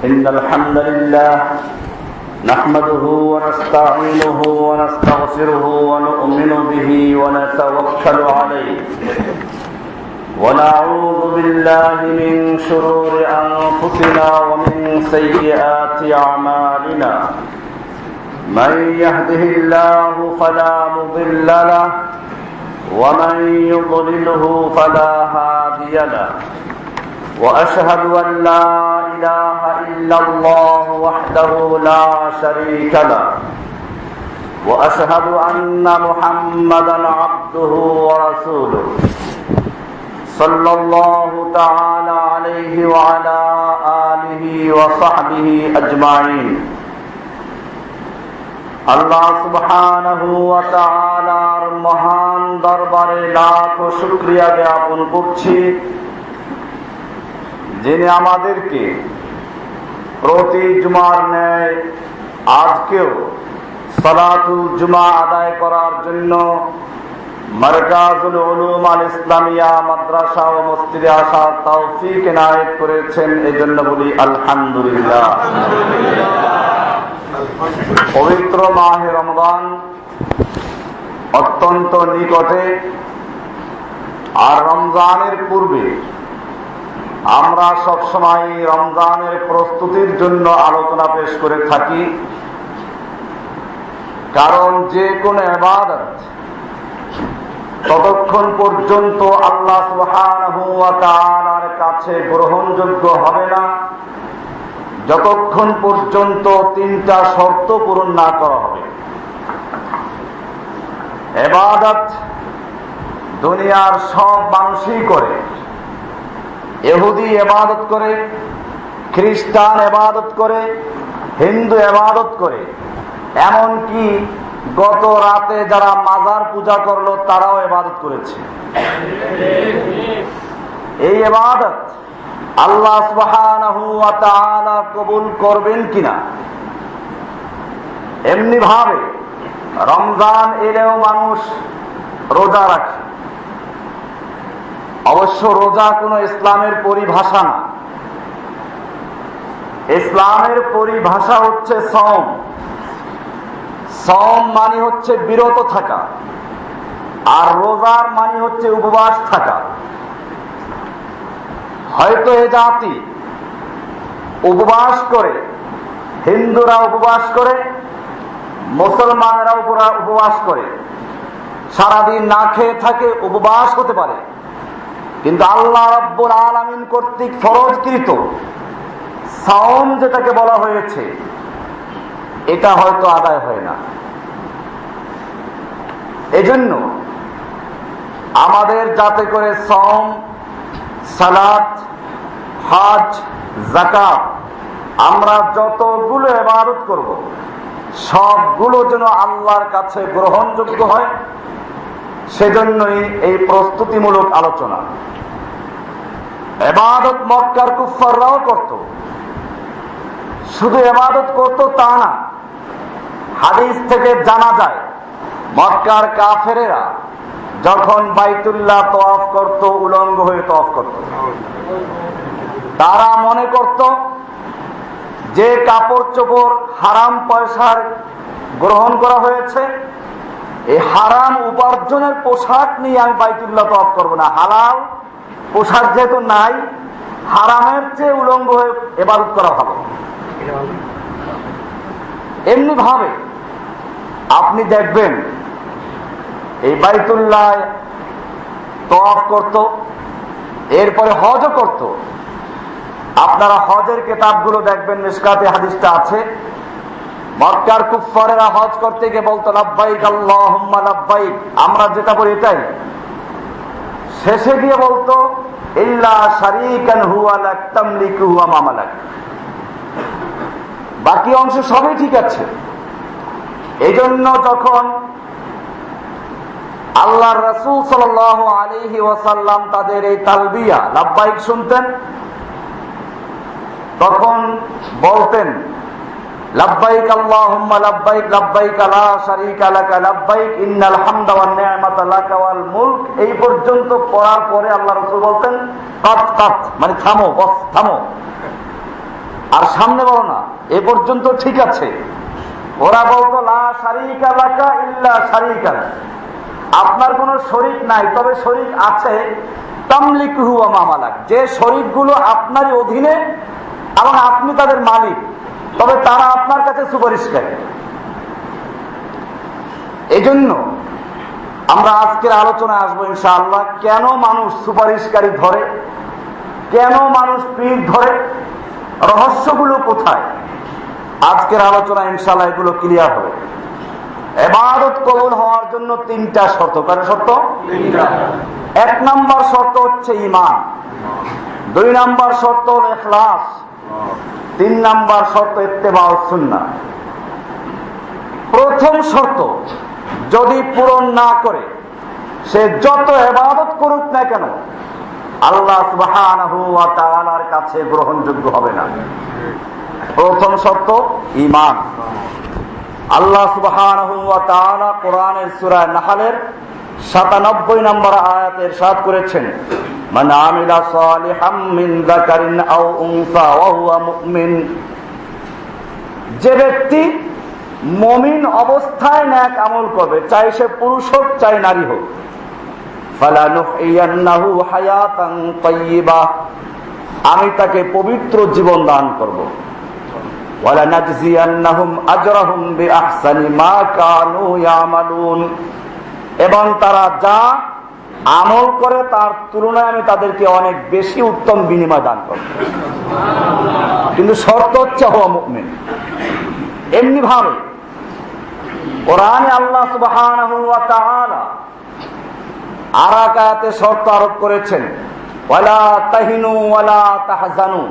إن الحمد لله نحمده ونستعينه ونستغفره ونؤمن به ونتوكل عليه ونعوذ بالله من شرور أنفسنا ومن سيئات أعمالنا من يهده الله فلا مضل له ومن يضلله فلا هادي له وأشهد أن لا إله إلا الله وحده لا شريك له وأشهد أن محمدا عبده ورسوله صلى الله تعالى عليه وعلى آله وصحبه أجمعين আল্লাহ সুবহানাহু ওয়া তাআলার মহান দরবারে লাখ শুকরিয়া জ্ঞাপন করছি, যিনি আমাদেরকে প্রতি জুমার ন্যায় আজকেও সালাতুল জুমা আদায় করার জন্য মারকাজুল উলুম আল ইসলামিয়া মাদ্রাসা ও মসজিদে আসার তৌফিক এনায়েত করেছেন। এজন্য বলি আলহামদুলিল্লাহ। পবিত্র মাহে রমজান অত্যন্ত নিকটে, আর রমজানের পূর্বে আমরা সবসময় রমজানের প্রস্তুতির জন্য আলোচনা পেশ করে থাকি। কারণ যে কোনো ইবাদত ততক্ষণ পর্যন্ত আল্লাহ সুবহানাহু ওয়া তাআলার কাছে গ্রহণযোগ্য হবে না যতক্ষণ পর্যন্ত তিনটা শর্ত পূরণ না করা হবে। ইবাদত দুনিয়ার সব মানুষই করে। ইহুদি ইবাদত করে, খ্রিস্টান ইবাদত করে, হিন্দু ইবাদত করে, এমনকি গত রাতে যারা মাজার পূজা করলো তারাও ইবাদত করেছে। এই ইবাদত আল্লাহ সুবহানাহু ওয়া তাআলা কবুল করবেন কিনা, এমনি ভাবে রমজান এলেও মানুষ রোজা রাখে। অবশ্য রোজা কোনো ইসলামের পরিভাষা না। ইসলামের পরিভাষা হচ্ছে সওম। সওম মানে হচ্ছে বিরত থাকা, আর রোজার মানে হচ্ছে উপবাস থাকা। হয়তো এ জাতি উপবাস করে, হিন্দুরা উপবাস করে, মুসলমানেরা উপবাস করে, সারাদিন না খেয়ে থাকে, উপবাস হতে পারে, কিন্তু আল্লাহ রাব্বুল আলামিন কর্তৃক ফরজকৃত সাওম যেটাকে বলা হয়েছে এটা হয়তো আদায় হয় না। এজন্য আমাদের যাতে করে সওম, সালাত, হজ, যাকাত আমরা যতগুলো ইবাদত করব সবগুলো যেন আল্লাহর কাছে গ্রহণযোগ্য হয়, সেজন্যই এই প্রস্তুতিমূলক আলোচনা। ইবাদত মক্কার কুফাররাও করত, শুধু ইবাদত করত তা না। হাদিস থেকে জানা যায় মক্কার কাফেরেরা যখন বাইতুল্লাহ তওয়াফ করত, উলঙ্গ হয়ে তওয়াফ করত, তারা মনে করত যে কাপড় চোপড় হারাম পয়সার গ্রহণ করা হয়েছে, এই হারাম উপার্জনের পোশাক নিয়ে আমি বাইতুল্লাহ তওয়াফ করবো না। হালাল পোশাক যেহেতু নাই, হারামের চেয়ে উলঙ্গ হয়ে ইবাদত করা ভালো। এমনি ভাবে আপনি দেখবেন এই বাইতুল্লাহ তওয়াফ করত, এরপরে হজও করত। আপনারা হজের কিতাবগুলো দেখবেন, মিশকাতে হাদিসটা আছে। মক্কার কুফারেরা হজ করতে গিয়ে বলতো লাব্বাইক আল্লাহুম্মা লাব্বাইক, আমরা যেটা বলি এটাই। শেষে গিয়ে বলতো ইল্লা শারীকান হুয়া লাক তামলিকু ওয়া মা মালাক, বাকি অংশ সবই ঠিক আছে। এইজন্য যখন আল্লাহর রাসূল সাল্লাল্লাহু আলাইহি ওয়াসাল্লাম তাদের এই তালবিয়া লাব্বাইক শুনতেন, তখন বলতেন লাব্বাইক আল্লাহুম্মা লাব্বাইক লাব্বাইক লা শারীকা লাকা লাব্বাইক ইন্নাল হামদা ওয়ান নি'মাতা লাকা ওয়াল মুলক। এই পর্যন্ত পড়ার পরে আল্লাহ রাসূল বলতেন কাত কাত, মানে থামো, বস থামো। আর সামনে বলো না এ পর্যন্ত ঠিক আছে। ওরা বলতো লা শারীকা লাকা ইল্লা শারীকা, আপনার কোনো শরীক নাই, তবে শরীক আছে তামলিকুহু ওয়া মা মালাক, যে শরীকগুলো আপনারই অধীনে এবং আপনি তাদের মালিক, তবে তারা আপনার কাছে সুপারিশকারী। এজন্য আমরা আজকের আলোচনায় আসবো ইনশাআল্লাহ, কেন মানুষ সুপারিশকারী ধরে, কেন মানুষ পীর ধরে, রহস্যগুলো কোথায়। আজকের আলোচনা ইনশাআল্লাহ এগুলো ক্লিয়ার হবে। ইবাদত কবুল হওয়ার জন্য তিনটা শর্ত। কারণ শর্ত এক নাম্বার শর্ত হচ্ছে ঈমান, দুই নাম্বার শর্ত হল ইখলাস, তিন নাম্বার শর্ত ইত্তেবাউস সুন্নাহ। প্রথম শর্ত যদি পূরণ না করে সে যত ইবাদত করুক না কেন আল্লাহ সুবহানাহু ওয়া তাআলার কাছে গ্রহণযোগ্য হবে না। প্রথম শর্ত ঈমান। আল্লাহ সুবহানাহু ওয়া তাআলা কোরআনের সূরা নাহলের ৯৭ নম্বর আয়াতে ইরশাদ করেছেন, মান আমিলা সালিহাম মিন যাকারিন আও উনসা ওয়া হুয়া মুমিন, যে ব্যক্তি মুমিন অবস্থায় নেক আমল করবে, চাই সে পুরুষ হোক চাই নারী হোক, ফালানুহইয়ান্নাহু হায়াতান তাইয়্যিবা, আমি তাকে পবিত্র জীবন দান করব, ওয়ালানাজজিয়ান্নাহুম আজরাহুম বিআহসানি মা কানু ইয়ামালুন, এবং তারা যা আমল করে তার তুলনায় আমি তাদেরকে অনেক বেশি উত্তম বিনিময় দান করব। কিন্তু শর্ত হচ্ছে হুয়া মুমিন। এমনি ভাবে কোরআনে আল্লাহ সুবহানাহু ওয়া তাআলা আর এক আয়াতে শর্ত আরোপ করেছেন, ওয়ালা তাহিনু ওয়ালা তাহজানু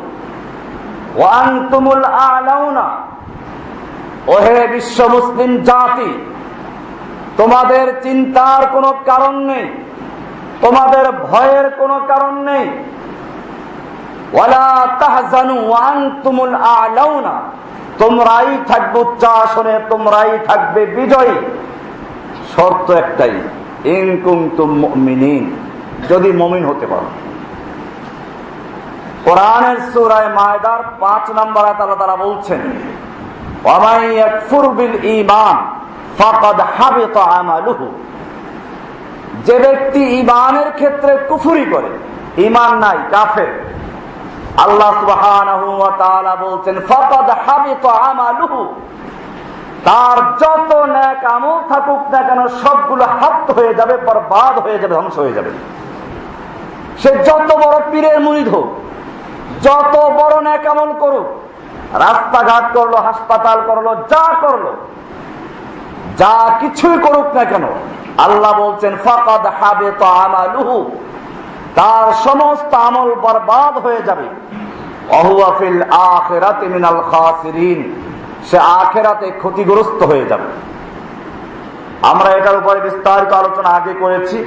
ওয়া আনতুমুল আ'লাউনা, ওহে বিশ্ব মুসলিম জাতি, তোমাদের চিন্তার কোনো কারণ নেই, তোমাদের ভয়ের কোনো কারণ নেই, ওয়ালা তাহজানু ওয়া আনতুমুল আ'লাউনা, তোমরাই থাকবে উচ্চাসনে, তোমরাই থাকবে বিজয়ী। শর্ত একটাই, ইন কুনতুম মুমিনিন, যদি মুমিন হতে পারো। কোরআনের সূরা মায়দার ৫ নম্বর আয়াতে আল্লাহ তাআলা বলছেন, ওয়া মান ইয়াকফুর বিল ঈমান ফাকাদ হাবিতা আমালুহু, যে ব্যক্তি ঈমানের ক্ষেত্রে কুফরি করে, ঈমান নাই, কাফের, আল্লাহ সুবহানাহু ওয়া তাআলা বলছেন ফাকাদ হাবিতা আমালুহু, তার যত নেক আমল থাকুক না কেন সবগুলো হাত হয়ে যাবে, বরবাদ হয়ে যাবে, ধ্বংস হয়ে যাবে। সে যত বড় পীরের মুরিদ হোক, যত বড় নেক আমল করুক, রাস্তাঘাট করলো, হাসপাতাল করলো, যা করলো, যা কিছুই করুক না কেন, আল্লাহ বলছেন ফাকাদ হাবিতা আমালুহু, তার সমস্ত আমল বরবাদ হয়ে যাবে। ওয়াহুয়া ফিল আখিরাতি মিনাল খাসিরিন, সে আখিরাতে ক্ষতিগ্রস্ত হয়ে যাবে। আমরা এটার উপরে বিস্তারিত আলোচনা আগে করেছি।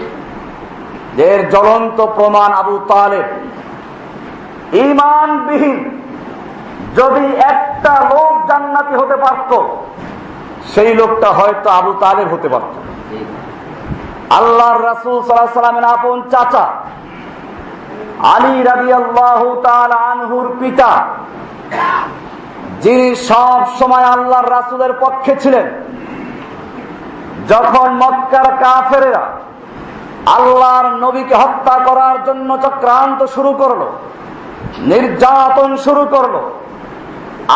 এর জ্বলন্ত প্রমাণ আবু তালেব। ঈমানবিহীন যদি একটা লোক জান্নাতি হতে পারত, সেই লোকটা হয়তো আবু তালেব হতে পারত। আল্লাহর রাসূল সাল্লাল্লাহু আলাইহি ওয়াসাল্লামের আপন চাচা আলী রাদিয়াল্লাহু তাআলা আনহুর পিতা, যিনি সব সময় আল্লাহর রাসূলের পক্ষে ছিলেন, যখন মক্কার কাফেরেরা আল্লাহর নবীকে হত্যা করার জন্য চক্রান্ত শুরু করলো, নির্যাতন শুরু করলো,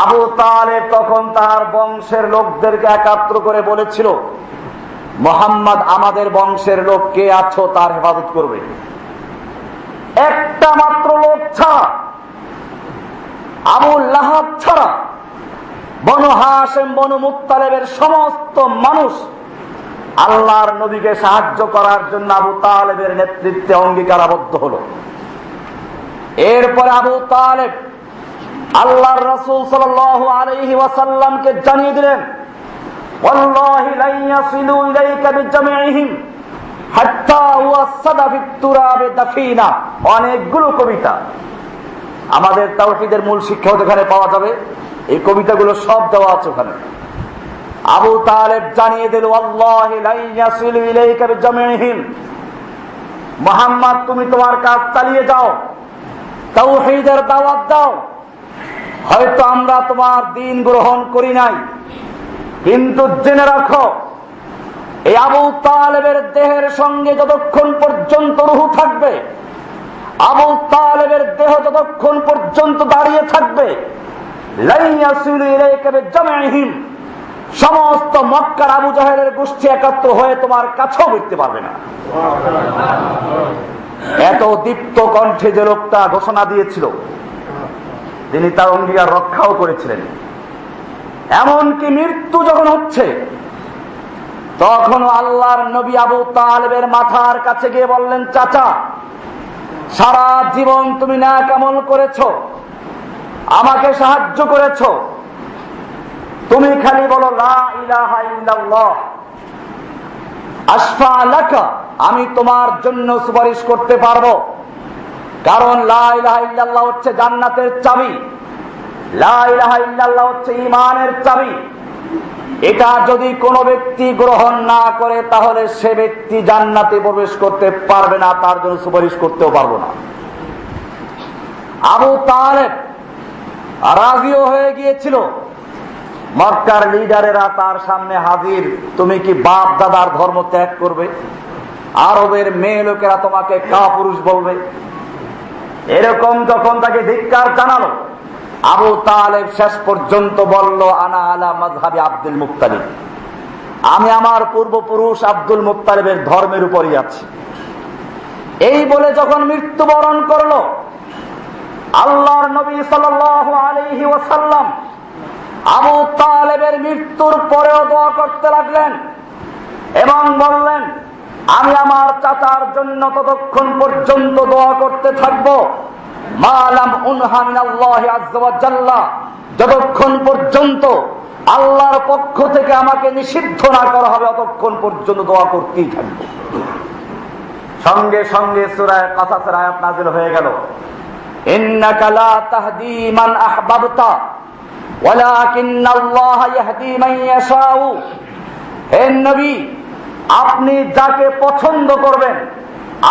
আবু তালেব তখন তার বংশের লোকদেরকে একাত্র করে বলেছিল, মুহাম্মদ আমাদের বংশের লোক কে আছো তার হেফাজত করবে। একটা মাত্র লোক ছাড়া, আবু লাহাব ছাড়া, বনু হাশিম বনু মুত্তালিবের সমস্ত মানুষ আল্লাহর নবীকে সাহায্য করার জন্য আবু তালেবের নেতৃত্বে অঙ্গীকারাবদ্ধ হলো। এরপরে আবু তালেব আল্লাহর রাসূল সাল্লাল্লাহু আলাইহি ওয়াসাল্লামকে জানিয়ে দিলেন, ওয়াল্লাহি লা ইয়াসিলু ইলাইকা বিজামিইহিম হাত্তা ওয়াসাদা বিতুরাবে দাফিনা। অনেকগুলো কবিতা, আমাদের তাওহীদের মূল শিক্ষা ওখানে পাওয়া যাবে, এই কবিতাগুলো সব দেওয়া আছে ওখানে। আবু তালেব জানিয়ে দিল, ওয়াল্লাহি লা ইয়াসিলু ইলাইকা বিজামিইহিম, মুহাম্মদ তুমি তোমার কাজ চালিয়ে যাও, তাওহীদের দাওয়াত দাও, হয়তো আমরা তোমার দিন গ্রহণ করি নাই, কিন্তু জেনে রাখো এই আবু তালেবের দেহের সঙ্গে যতক্ষণ পর্যন্ত রূহ থাকবে, আবু তালেবের দেহ যতক্ষণ পর্যন্ত দাঁড়িয়ে থাকবে, সমস্ত মক্কার আবু জাহেলের গোষ্ঠী একাত্র হয়ে তোমার কাছেও উঠতে পারবে না। এত দীপ্ত কণ্ঠে যে লোকটা ঘোষণা দিয়েছিল, তিনি তার অঙ্গীকার রক্ষাও করেছিলেন। এমনকি মৃত্যু যখন হচ্ছে, তখন আল্লাহর নবী আবু তালেবের মাথার কাছে গিয়ে বললেন, চাচা, সারা জীবন তুমি নেক আমল করেছ, আমাকে সাহায্য করেছ, তুমি খালি বলো লা ইলাহা ইল্লাল্লাহ আশফা লাকা, আমি তোমার জন্য সুপারিশ করতে পারবো। কারণ লা ইলাহা ইল্লাল্লাহ হচ্ছে জান্নাতের চাবি, লা ইলাহা ইল্লাল্লাহ হচ্ছে ঈমানের চাবি। এটা যদি কোনো ব্যক্তি গ্রহণ না করে, তাহলে সে ব্যক্তি জান্নাতে প্রবেশ করতে পারবে না, তার জন্য সুপারিশ করতেও পারবো না। আবু তালেব রাজিও হয়ে গিয়েছিল। মক্কার লিডারেরা তার সামনে হাজির, তুমি কি বাপ দাদার ধর্ম ত্যাগ করবে? আরবের মেয়ে লোকেরা তোমাকে কাপুরুষ বলবে। এরকম যখন তাকে ধিক্কার জানালো, আবু তালেব শেষ পর্যন্ত বলল, আনা আলা মাযহাবি আব্দুল মুত্তালিব, আমি আমার পূর্বপুরুষ আব্দুল মুত্তালিবের ধর্মের উপরই আছি। এই বলে যখন মৃত্যুবরণ করলো, আল্লাহর নবী সাল্লাল্লাহু আলাইহি ওয়াসাল্লাম আবু তালেবের মৃত্যুর পরেও দোয়া করতে লাগলেন এবং বললেন, আমি আমার চাচার জন্য ততক্ষণ পর্যন্ত দোয়া করতে থাকবো মালাম উনহা মিনাল্লাহি আযজা ওয়া জাল্লা, যতক্ষণ পর্যন্ত আল্লাহর পক্ষ থেকে আমাকে নিষিদ্ধ না করা হবে, ততক্ষণ পর্যন্ত দোয়া করতেই থাকবো। সঙ্গে সঙ্গে সূরা কাসাসের আয়াত নাযিল হয়ে গেল, ইন্নাকা লা তাহদি মান আহবাবতা ওয়ালাকিন্নাল্লাহা ইয়াহদি মান ইয়াশাউ। হে নবী, আপনি যাকে পছন্দ করবেন,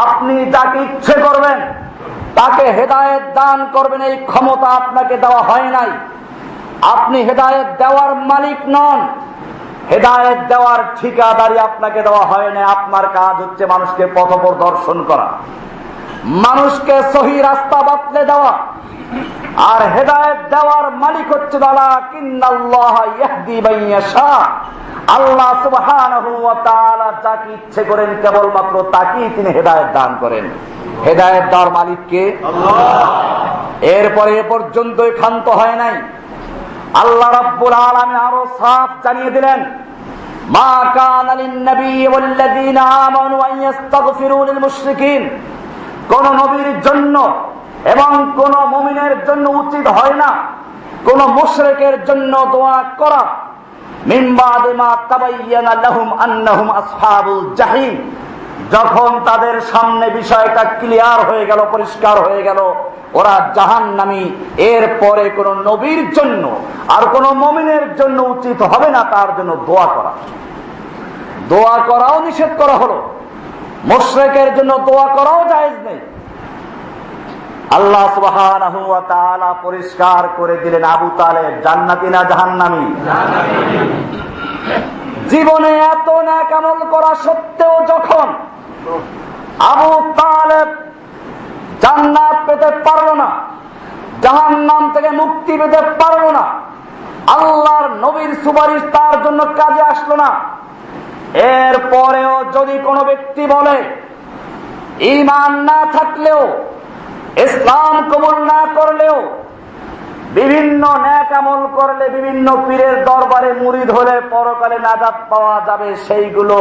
আপনি যাকে ইচ্ছে করবেন, তাকে হেদায়েত দান করবেন, এই ক্ষমতা আপনাকে দেওয়া হয় নাই। আপনি হেদায়েত দেওয়ার মালিক নন, হেদায়েত দেওয়ার ঠিকাদারি আপনাকে দেওয়া হয় না। আপনার কাজ হচ্ছে মানুষকে পথ প্রদর্শন করা, মানুষকে সহি রাস্তা বাতলে দেওয়া। আর হেদায়েত দেওয়ার মালিক হচ্ছে ওয়ালাকিন্নাল্লাহা ইয়াহদি মান ইয়াশা। আল্লাহ সুবহানাহু ওয়া তাআলা যাকে ইচ্ছে করেন কেবলমাত্র তাকেই তিনি হেদায়েত দান করেন। হেদায়েত দেওয়ার মালিক কে? আল্লাহ। এরপরে এ পর্যন্তই ক্ষান্ত হয় নাই, আল্লাহ রাব্বুল আলামিন আরো সাফ জানিয়ে দিলেন, মা কানা লিন-নবী ওয়াল্লাযীনা আমানু আন ইস্তাগফিরু লিল মুশরিকিন। কোন নবীর জন্য এবং কোন মুমিনের জন্য উচিত হয় না কোন মুশরিকের জন্য দোয়া করা, মিন বাদি মা তাবায়্যানা লাহুম আন্নাহুম আসহাবুল জাহিম। যখন তাদের সামনে বিষয়টা ক্লিয়ার হয়ে গেল, পরিষ্কার হয়ে গেল, ওরা জাহান্নামী, এরপরে কোন নবীর জন্য আর কোন মুমিনের জন্য উচিত হবে না তার জন্য দোয়া করা। দোয়া করাও নিষেধ করা হলো, মুশরিকের জন্য দোয়া করাও জায়েজ নেই। আল্লাহ সুবহানাহু ওয়া তাআলা পরিষ্কার করে দিলেন, আবু তালেব জান্নাতি না জাহান্নামী? জীবনে এত নেক আমল করা সত্ত্বেও যখন আবু তালেব জান্নাত পেতে পারল না, জাহান্নাম থেকে মুক্তি পেতে পারল না, আল্লাহর নবীর সুপারিশ তার জন্য কাজে আসলো না, এরপরেও যদি কোনো ব্যক্তি বলে ঈমান না থাকলেও, ইসলাম কবুল না করলেও, বিভিন্ন নেক আমল করলে, বিভিন্ন পীরের দরবারে মুরিদ হলে পরকালে নাজাত পাওয়া যাবে, সেইগুলো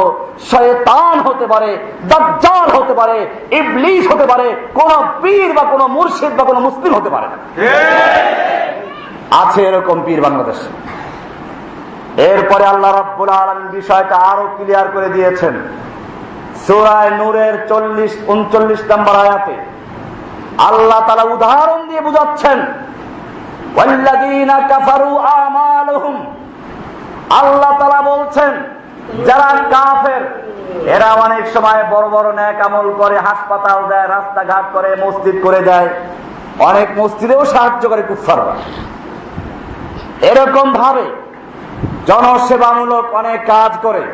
শয়তান হতে পারে, দাজ্জাল হতে পারে, ইবলিস হতে পারে, কোন পীর বা কোন মুর্শিদ বা কোন মুসলিম হতে পারে না। আছে এরকম পীর বাংলাদেশে। এরপরে আল্লাহ রাব্বুল আলামিন বিষয়টা আরো ক্লিয়ার করে দিয়েছেন সূরা নূরের 39 নম্বর আয়াতে। আল্লাহ তাআলা উদাহরণ দিয়ে বুঝাচ্ছেন, ওয়াল্লাযীনা কাফারু আমালুহুম। আল্লাহ তাআলা বলছেন, যারা কাফের এরা অনেক সময় বড় বড় নেক আমল করে, হাসপাতাল দেয়, রাস্তাঘাট করে, মসজিদ করে দেয়, অনেক মসজিদেও সাহায্য করে কুফাররা। এরকম ভাবে জনসেবামূলক অনেক কাজ করে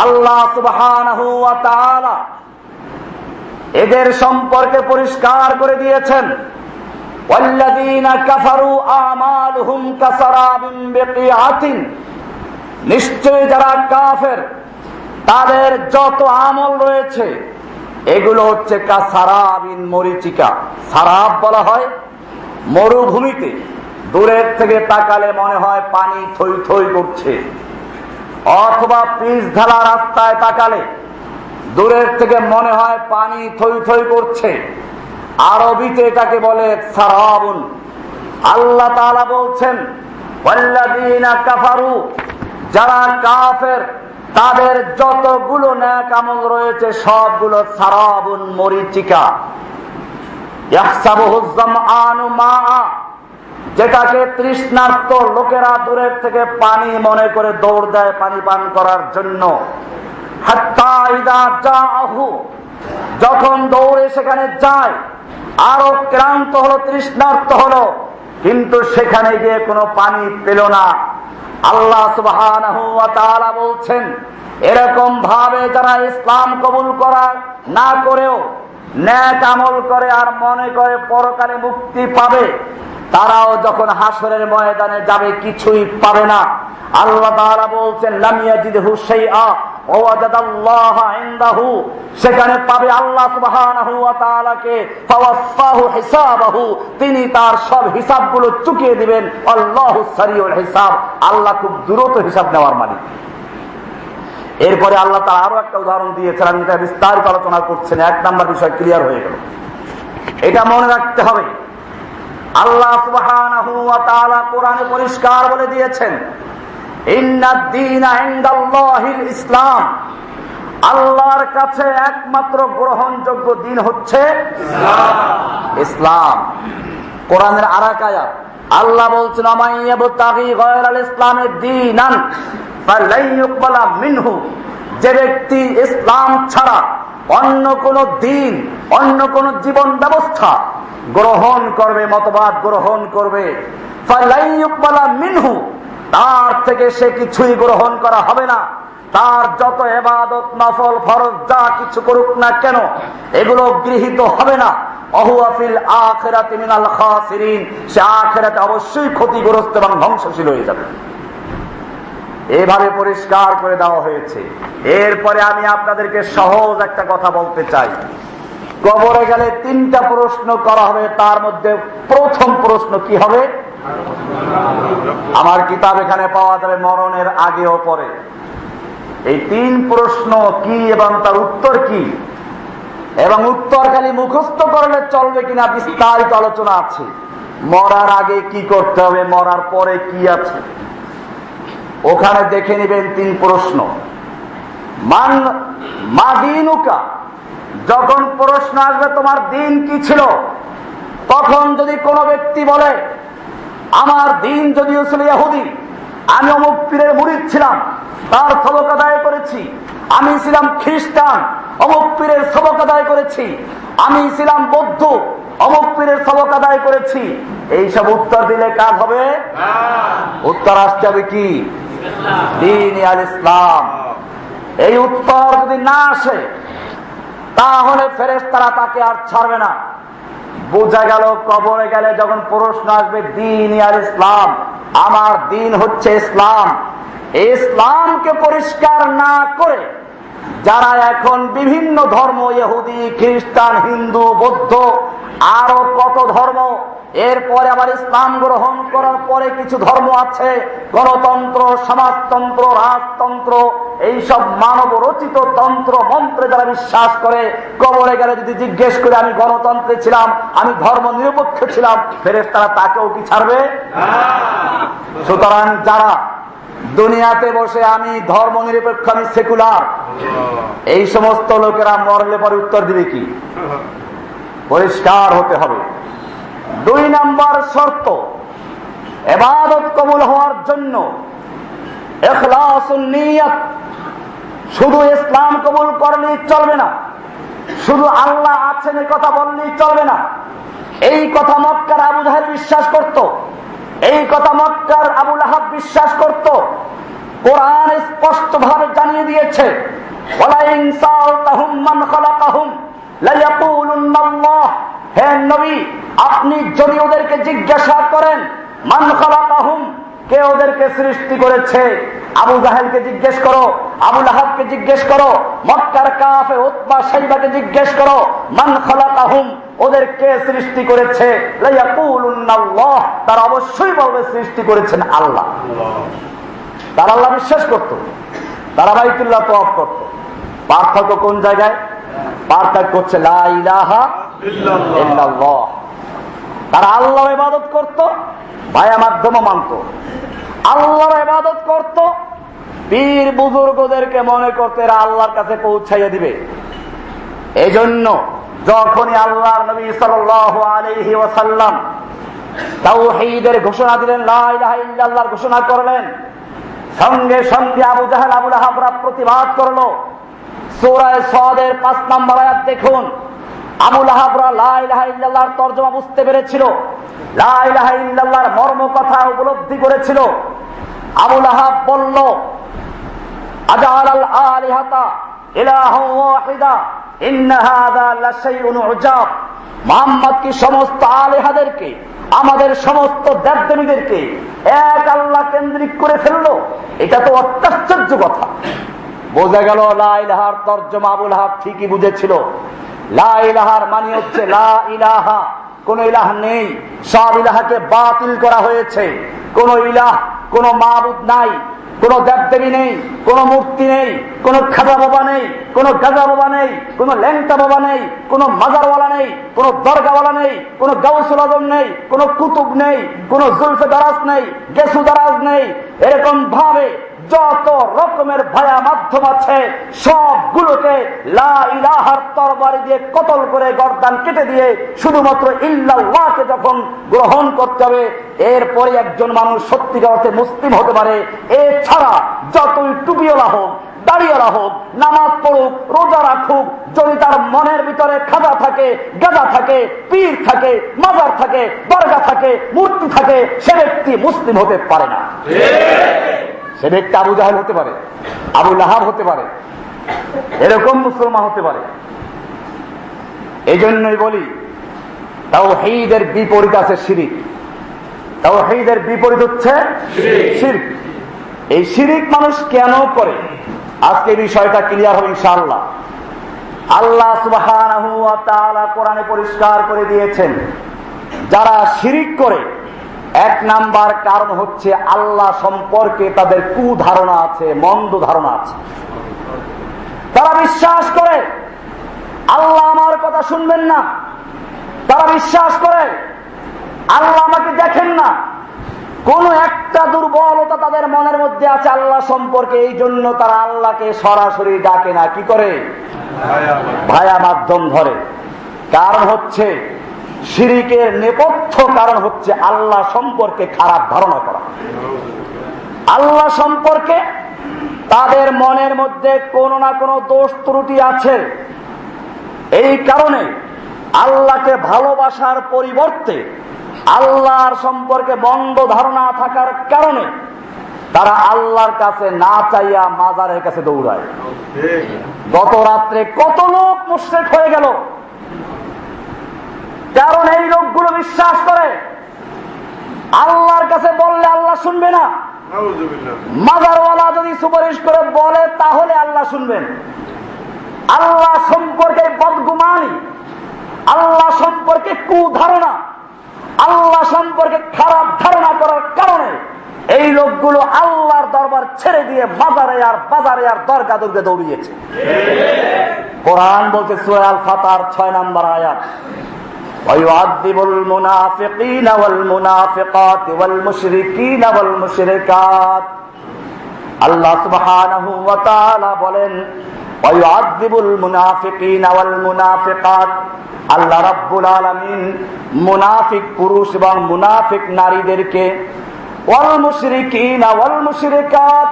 আল্লাহ সুবহানাহু ওয়া তাআলা এদের সম্পর্কে পরিষ্কার করে দিয়েছেন, ওয়াল্লাযীনা কাফারু আমালুহুম কাসারাবিন বিকিআতিন, নিশ্চয়ই যারা কাফের তাদের যত আমল রয়েছে এগুলো হচ্ছে কাসারাবিন, মরিচিকা। সারাব বলা হয় মরুভূমিতে দূরের থেকে তাকালে মনে হয় পানি থই থই করছে, অথবা পিচ ঢালা রাস্তায় তাকালে দূরের থেকে মনে হয় পানি থই থই করছে। আরবিতে এটাকে বলে সারাবুন। আল্লাহ তাআলা বলছেন ওয়াল্লাযীনা কাফারু, যারা কাফের তাদের যতগুলো নেক আমল রয়েছে সবগুলো সারাবুন, মরিচিকা। ইয়াহসাবুহু যামআনু মাআ, যেটাকে তৃষ্ণার্ত লোকেরা দূরের থেকে পানি মনে করে দৌড় দেয় পানি পান করার জন্য। হাত্তা ইযা জাআহু, যখন দৌড়ে সেখানে যায় আরো ক্লান্ত হলো, তৃষ্ণার্ত হলো, কিন্তু সেখানে গিয়ে কোনো পানি পেল না। আল্লাহ সুবহানাহু ওয়া তাআলা বলছেন এরকম ভাবে যারা ইসলাম কবুল করা না করেও নেক আমল করে আর মনে করে পরকালে মুক্তি পাবে, তারাও যখন হাসরের ময়দানে যাবে কিছুই পাবে না। আল্লাহ তাআলা বলছেন লাম ইয়াজিদহু শাইআ ওয়া ওয়াজাদাল্লাহা ইনদাহু, সেখানে পাবে আল্লাহ সুবহানাহু ওয়া তাআলাকে, ফাওয়াফাহু হিসাবাহু, তিনি তার সব হিসাবগুলো চুকিয়ে দিবেন। আল্লাহু সারিউল হিসাব, আল্লাহ খুব দ্রুত হিসাব নেওয়ার মালিক। এরপরে আল্লাহ তাআলা আরো একটা উদাহরণ দিয়েছেন, আমি এটা বিস্তারিত আলোচনা করছি না, এক নাম্বার বিষয় ক্লিয়ার হয়ে গেল। এটা মনে রাখতে হবে, আল্লাহ সুবহানাহু ওয়া তাআলা কোরআনে পরিষ্কার বলে দিয়েছেন ইন্নাদ দীনা ইনদাল্লাহিল ইসলাম, আল্লাহর কাছে একমাত্র গ্রহণযোগ্য দিন হচ্ছে ইসলাম। কোরআনের আরেক আয়াত আল্লাহ বলছেন আমাইয়াবতাগি গায়রাল ইসলামি দীনান ফালাই ইউকবালা মিনহু, যে ব্যক্তি ইসলাম ছাড়া অন্য কোন দিন, অন্য কোন জীবন ব্যবস্থা গ্রহণ করবে, মতবাদ গ্রহণ করবে, ফালাই ইউকবালা মিনহু, তার থেকে সে কিছুই গ্রহণ করা হবে না। তার যত ইবাদত, নফল, ফরজ যা কিছু করুক না কেন এগুলো গৃহীত হবে না। ওয়াহুয়া ফিল আখিরাতি মিনাল খাসিরিন, সে আখিরাতে অবশ্যই ক্ষতিগ্রস্ত এবং ধ্বংসশীল হয়ে যাবে। এভাবে পরিষ্কার করে দেওয়া হয়েছে। এরপরে আমি আপনাদেরকে সহজ একটা কথা বলতে চাই। কবরে গেলে তিনটা প্রশ্ন করা হবে, তার মধ্যে প্রথম প্রশ্ন কি হবে? আমার কিতাব এখানে পাওয়া যাবে মরণের আগে ও পরে। এই তিন প্রশ্ন কি এবং তার উত্তর কি, এবং উত্তর খালি মুখস্থ করলে চলবে কিনা বিস্তারিত আলোচনা আছে। মরার আগে কি করতে হবে, মরার পরে কি আছে, ওখানে দেখে নেবেন তিন প্রশ্ন। মান মাদিনুকা, যখন প্রশ্ন আসবে তোমার দিন কি ছিল, তখন যদি কোনো ব্যক্তি বলে আমার দিন যদিও ছিল ইহুদি, আমি অমুক পীরের মুরিদ ছিলাম, তার সবক আদায় করেছি, আমি ছিলাম খ্রিস্টান, অমুক পীরের সবক আদায় করেছি, আমি ছিলাম বৌদ্ধ, অমুক পীরের সবক আদায় করেছি, এইসব উত্তর দিলে কাজ হবে? উত্তর আসতে হবে কি? দ্বীন আল ইসলাম। এই উত্তর যদি না আসে তাহলে ফেরেশতারা তাকে আর ছাড়বে না। বোঝা গেল কবরে গেলে যখন প্রশ্ন আসবে দ্বীন আল ইসলাম, আমার দিন হচ্ছে ইসলাম, ইসলামকে পরিষ্কার না করে যারা এখন বিভিন্ন ধর্ম, ইহুদি, খ্রিস্টান, হিন্দু, বৌদ্ধ, আরো কত ধর্ম, এরপরে আবার ইসলাম গ্রহণ করার পরে কিছু ধর্ম আছে, গণতন্ত্র, সমাজতন্ত্র, রাজতন্ত্র, এইসব মানব রচিত তন্ত্র মন্ত্রে যারা বিশ্বাস করে, কবরে গেলে যদি জিজ্ঞেস করে আমি গণতন্ত্রে ছিলাম, আমি ধর্ম নিরপেক্ষ ছিলাম, ফেরেশতারা তাকেও কি ছাড়বে? সুতরাং যারা দুনিয়াতে বসে আমি ধর্ম নিরপেক্ষ, আমি সেকুলার, এই সমস্ত লোকেরা মরলে পরে উত্তর দিবে কি? পরিষ্কার হতে হবে। দুই নম্বর শর্ত, ইবাদত কবুল হওয়ার জন্য ইখলাসুন নিয়ত। শুধু ইসলাম কবুল করলেই চলবে না, শুধু আল্লাহ আছেন এই কথা বললেই চলবে না। এই কথা মক্কার আবু জাহেল বিশ্বাস করত, এই কথা মক্কার আবু লাহাব বিশ্বাস করত। কোরআন স্পষ্ট ভাবে জানিয়ে দিয়েছে, ওয়ালাইন সাআলতাহুম মান খালাকাহুম লায়াকুলুন্নাল্লাহ। হে নবী, আপনি যদি ওদেরকে জিজ্ঞাসা করেন মান খালাকাহুম, কে ওদেরকে সৃষ্টি করেছে, আবু জাহেলকে জিজ্ঞেস করো, আবু লাহাবকে জিজ্ঞেস করো, মক্কার কাফের উতবা শাইবাকে জিজ্ঞেস করো, মান খালাকাহুম, ওদের কে সৃষ্টি করেছে, লায়াকুলুন্নাল্লাহ, তারা অবশ্যই বলবে সৃষ্টি করেছেন আল্লাহ। তারা আল্লাহ বিশ্বাস করত, তারা বাইতুল্লাহ তওয়াফ করত। পার্থক্য কোন জায়গায়? পার্থক্য হচ্ছে লা ইলাহা ইল্লাল্লাহ। তারা আল্লাহর ইবাদত করত, ভায়া মাধ্যমও মানত। আল্লাহর ইবাদত করত, পীর বুজুর্গদেরকে মনে করতে এরা আল্লাহর কাছে পৌঁছাইয়া দিবে। এই জন্য যখনই আল্লাহর নবী সাল্লাল্লাহু আলাইহি ওয়াসাল্লাম তাওহীদের ঘোষণা দিলেন, লা ইলাহা ইল্লাল্লাহর ঘোষণা করলেন, সঙ্গে সঙ্গে আবু জাহেল আবু লাহাবরা প্রতিবাদ করলো। সূরা সাদের 5 নম্বর আয়াত দেখুন। আবু লাহাবরা লা ইলাহা ইল্লাল্লাহর তরজমা বুঝতে পেরেছিল, লা ইলাহা ইল্লাল্লাহর মর্ম কথা উপলব্ধি করেছিল। আবু লাহাব বলল, আজআলাল আলিহাতা ইলাহা ওয়াহিদা ইন্না হাযা লাশাইউন উজাব। মুহাম্মদ কি সমস্ত আলিহাদেরকে, আমাদের সমস্ত দেবদেবীদেরকে এক আল্লাহ কেন্দ্রিক করে ফেললো? এটা তো অত্যাশ্চর্য কথা। বোঝা গেল লা ইলাহার তরজমা আবু লাহাব ঠিকই বুঝেছিল। লা ইলাহার মানে হচ্ছে লা ইলাহা, কোন ইলাহ নেই, সব ইলাহাকে বাতিল করা হয়েছে। কোন ইলাহ, কোন মাবুদ নাই, কোন দেবদেবী নেই, কোন মূর্তি নেই, কোন খাজা বাবা নেই, কোন গাজা বাবা নেই, কোন ল্যাংটা বাবা নেই, কোন মাজারওয়ালা নেই, কোন দরগাওয়ালা নেই, কোন গাউসুল আজম নেই, কোন কুতুব নেই, কোন জুলফে দারাজ নেই, গেসু দারাজ নেই। এরকম ভাবে যত রকমের ভায়া মাধ্যম আছে সবগুলোকে লা ইলাহার তরবারি দিয়ে কতল করে গর্দান কেটে দিয়ে শুধুমাত্র ইল্লাল্লাহকে যখন গ্রহণ করতে হবে, এরপরে একজন মানুষ সত্যিকার অর্থে মুসলিম হতে পারে। এছাড়া যতই টুপিওয়ালা হোক, দাড়িওয়ালা হোক, নামাজ পড়ুক, রোজা রাখুক, যদি তার মনের ভিতরে খাজা থাকে, গাজা থাকে, পীর থাকে, মাজার থাকে, দরগা থাকে, মূর্তি থাকে, সে ব্যক্তি মুসলিম হতে পারে না। সে ব্যক্তি আবু জাহেল হতে পারে, আবু লাহাব হতে পারে, এরকম মুসলমান হতে পারে। এই জন্যই বলি তাওহীদের বিপরীত আছে শিরিক। তাওহীদের বিপরীত হচ্ছে শিরক। এই শিরিক মানুষ কেন করে, আজকে এই বিষয়টা ক্লিয়ার হবে ইনশাআল্লাহ। আল্লাহ সুবহানাহু ওয়া তাআলা কোরআনে পরিষ্কার করে দিয়েছেন, যারা শিরিক করে এক নাম্বার কারণ হচ্ছে আল্লাহ সম্পর্কে তাদের কুধারণা আছে, মন্দ ধারণা আছে। তারা বিশ্বাস করে আল্লাহ আমার কথা শুনবেন না, তারা বিশ্বাস করে আল্লাহ আমাকে দেখেন না। কোন একটা দুর্বলতা তাদের মনের মধ্যে আছে আল্লাহ সম্পর্কে, এই জন্য তারা আল্লাহকে সরাসরি ডাকে না, কি করে? ভায়া মাধ্যম ধরে। কারণ হচ্ছে শিরিকের নেপথ্য কারণ হচ্ছে আল্লাহ সম্পর্কে খারাপ ধারণা করা। আল্লাহ সম্পর্কে তাদের মনের মধ্যে কোনো না কোনো দোষ ত্রুটি আছে। এই কারণে আল্লাহকে ভালোবাসার পরিবর্তে আল্লাহর সম্পর্কে মন্দ ধারণা থাকার কারণে তারা আল্লাহর কাছে না চাইয়া মাজারের কাছে দৌড়ায়। গত রাত্রে কত লোক মুশরিক হয়ে গেল, কারণ এই লোকগুলো বিশ্বাস করে আল্লাহর কাছে বললে আল্লাহ শুনবে না, মাজারওয়ালা যদি সুপারিশ করে বলে তাহলে আল্লাহ শুনবেন। আল্লাহ সম্পর্কে বদগুমানি, আল্লাহ সম্পর্কে কুধারণা, আল্লাহ সম্পর্কে খারাপ ধারণা করার কারণে এই লোকগুলো আল্লাহর দরবার ছেড়ে দিয়ে মাজারে আর বাজারে আর দরগা দুর্গে দৌড়িয়েছে। কোরআন বলছে সূরা আল ফাতর 6 নম্বর আয়াত, وَيُعَذِّبُ الْمُنَافِقِينَ وَالْمُنَافِقَاتِ وَالْمُشْرِكِينَ وَالْمُشْرِكَاتِ। আল্লাহ সুবহানাহু ওয়া তাআলা বলেন وَيُعَذِّبُ الْمُنَافِقِينَ وَالْمُنَافِقَاتِ। আল্লাহ রাব্বুল আলামিন মুনাফিক পুরুষ এবং মুনাফিক নারীদেরকে, ওয়াল মুশরিকিনা ওয়াল মুশরিকাত,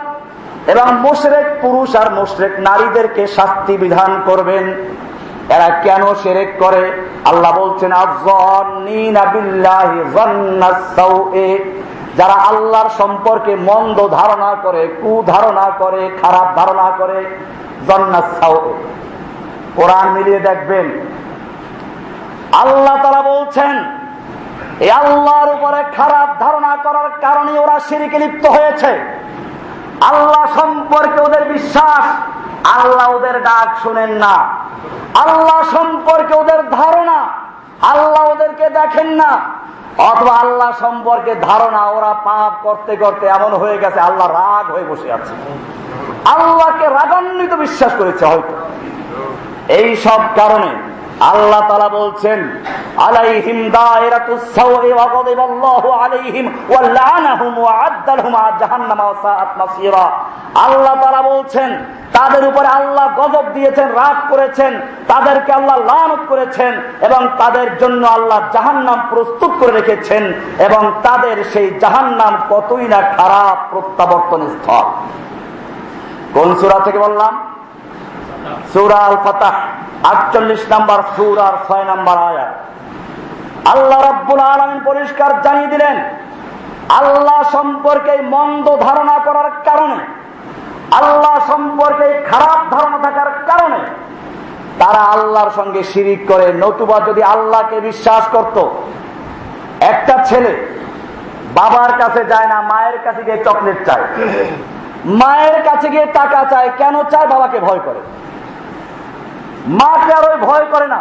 এবং মুশরিক পুরুষ আর মুশরিক নারীদেরকে শাস্তি বিধান করবেন। এরা কেন শিরক করে? আল্লাহ বলছেন আয-যান্নিনা বিল্লাহি যান্নাস সাউই যারা আল্লাহর সম্পর্কে মন্দ ধারণা করে, কুধারণা করে, খারাপ ধারণা করে, জান্নাত সাও। কোরআন মিলিয়ে দেখবেন আল্লাহ তাআলা বলছেন এই আল্লাহর উপরে খারাপ ধারণা করার কারণে ওরা শিরকে লিপ্ত হয়েছে। আল্লাহ সম্পর্কে ওদের বিশ্বাস, আল্লাহ ওদের ডাক শুনেন না। আল্লাহ সম্পর্কে ওদের ধারণা, আল্লাহ ওদেরকে দেখেন না। অথবা আল্লাহ সম্পর্কে ধারণা, ওরা পাপ করতে করতে এমন হয়ে গেছে আল্লাহ রাগ হয়ে বসে আছে, আল্লাহকে রাগান্বিত বিশ্বাস করেছে হয়তো। এই সব কারণে আল্লাহ তাআলা বলছেন আলাইহিম দায়রাতুস সাওই ওয়া গাদিবাল্লাহু আলাইহিম ওয়া লা'নাহুম ওয়া আ'আদ্দা লাহুম জাহান্নামা ওয়া সাআত মাসীরা। আল্লাহ তাআলা বলছেন তাদের উপরে আল্লাহ গজব দিয়েছেন, রাগ করেছেন, তাদেরকে আল্লাহ লানত করেছেন এবং তাদের জন্য আল্লাহ জাহান্নাম প্রস্তুত করে রেখেছেন এবং তাদের সেই জাহান্নাম কতই না খারাপ প্রত্যাবর্তন স্থল। কোন সূরা থেকে বললাম? সূরা আল ফাতহ 48 নম্বর সূরার 6 নম্বর আয়াত। আল্লাহ রাব্বুল আলামিন পরিষ্কার জানিয়ে দিলেন আল্লাহ সম্পর্কে মন্দ ধারণা করার কারণে, আল্লাহ সম্পর্কে খারাপ ধারণা থাকার কারণে তারা আল্লাহর সঙ্গে শিরিক করে। নতুবা যদি আল্লাহকে বিশ্বাস করত, একটা ছেলে বাবার কাছে যায় না, মায়ের কাছে গিয়ে চকলেট চায়, মায়ের কাছে গিয়ে টাকা চায়। কেন চায়? বাবাকে ভয় করে। মাকে আর ওই ভয় করে না।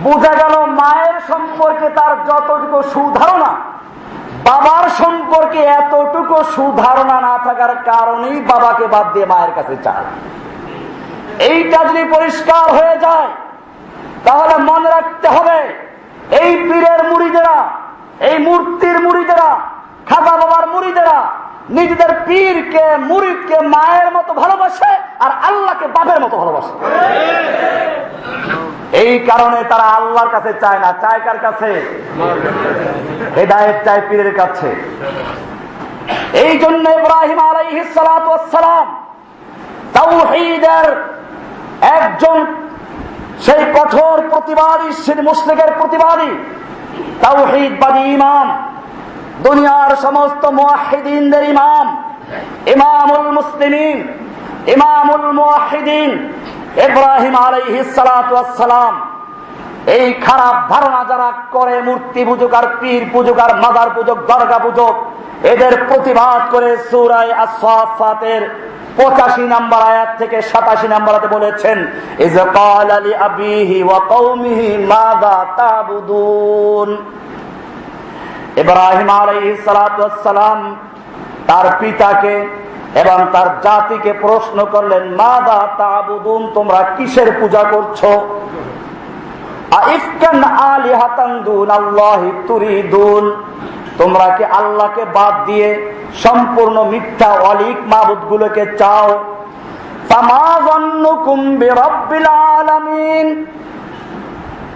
বোঝা গেল মায়ের সম্পর্কে তার যতটুকু সুধারণা, বাবার সম্পর্কে এতটুকু সুধারণা না থাকার কারণেই বাবাকে বাদ দিয়ে মায়ের কাছে চায়। এইটা যদি পরিষ্কার হয়ে যায় তাহলে মনে রাখতে হবে এই পীরের মুরিদেরা, এই মূর্তির মুরিদেরা, খাজা বাবার মুরিদেরা নিজেদের পীরকে, মুরিদকে মায়ের মতো ভালোবাসে আর আল্লাহকে বাপের মতো ভালোবাসে। এই কারণে তারা আল্লাহর কাছে চায় না, চায় কার কাছে? হেদায়েত চায় পীরের কাছে। এই জন্য ইব্রাহিম আলাইহিস সালাতু ওয়াস সালাম তাওহীদের একজন সেই কঠোর প্রতিবাদী, সেই মুশরিকের প্রতিবাদী, তাওহীদবাদী ইমাম, দুনিয়ার সমস্ত মুওয়াহহিদিনদের ইমাম, ইমামুল মুসলিমিন, ইমামুল মুওয়াহহিদিন ইব্রাহিম আলাইহিস সালাতু ওয়াস সালাম এই খারাপ ধারণা যারা করে, মূর্তি পূজক আর পীর পূজক আর মাজার পূজক, দরগা পূজক, এদের প্রতিবাদ করে সূরা আস-সাফফাতের 85 নম্বর আয়াত থেকে 87 নম্বর আয়াতে বলেছেন ইয ক্বালা লি আবিহি ওয়া কওমিহি মাযা তা'বুদুন। ইব্রাহিম আলাইহিস সালাতু ওয়াস সালাম তার পিতাকে এবং তার জাতিকে প্রশ্ন করলেন মাযা তা'বুদুন, তোমরা কিসের পূজা করছো? আইফকান আলিহাতান দুনাল্লাহি তুরিদুন, তোমরা কি আল্লাহকে বাদ দিয়ে সম্পূর্ণ মিথ্যা অলিক মাবুদ গুলোকে চাও? ফামা যান্নুকুম বিরাব্বিল আলামিন,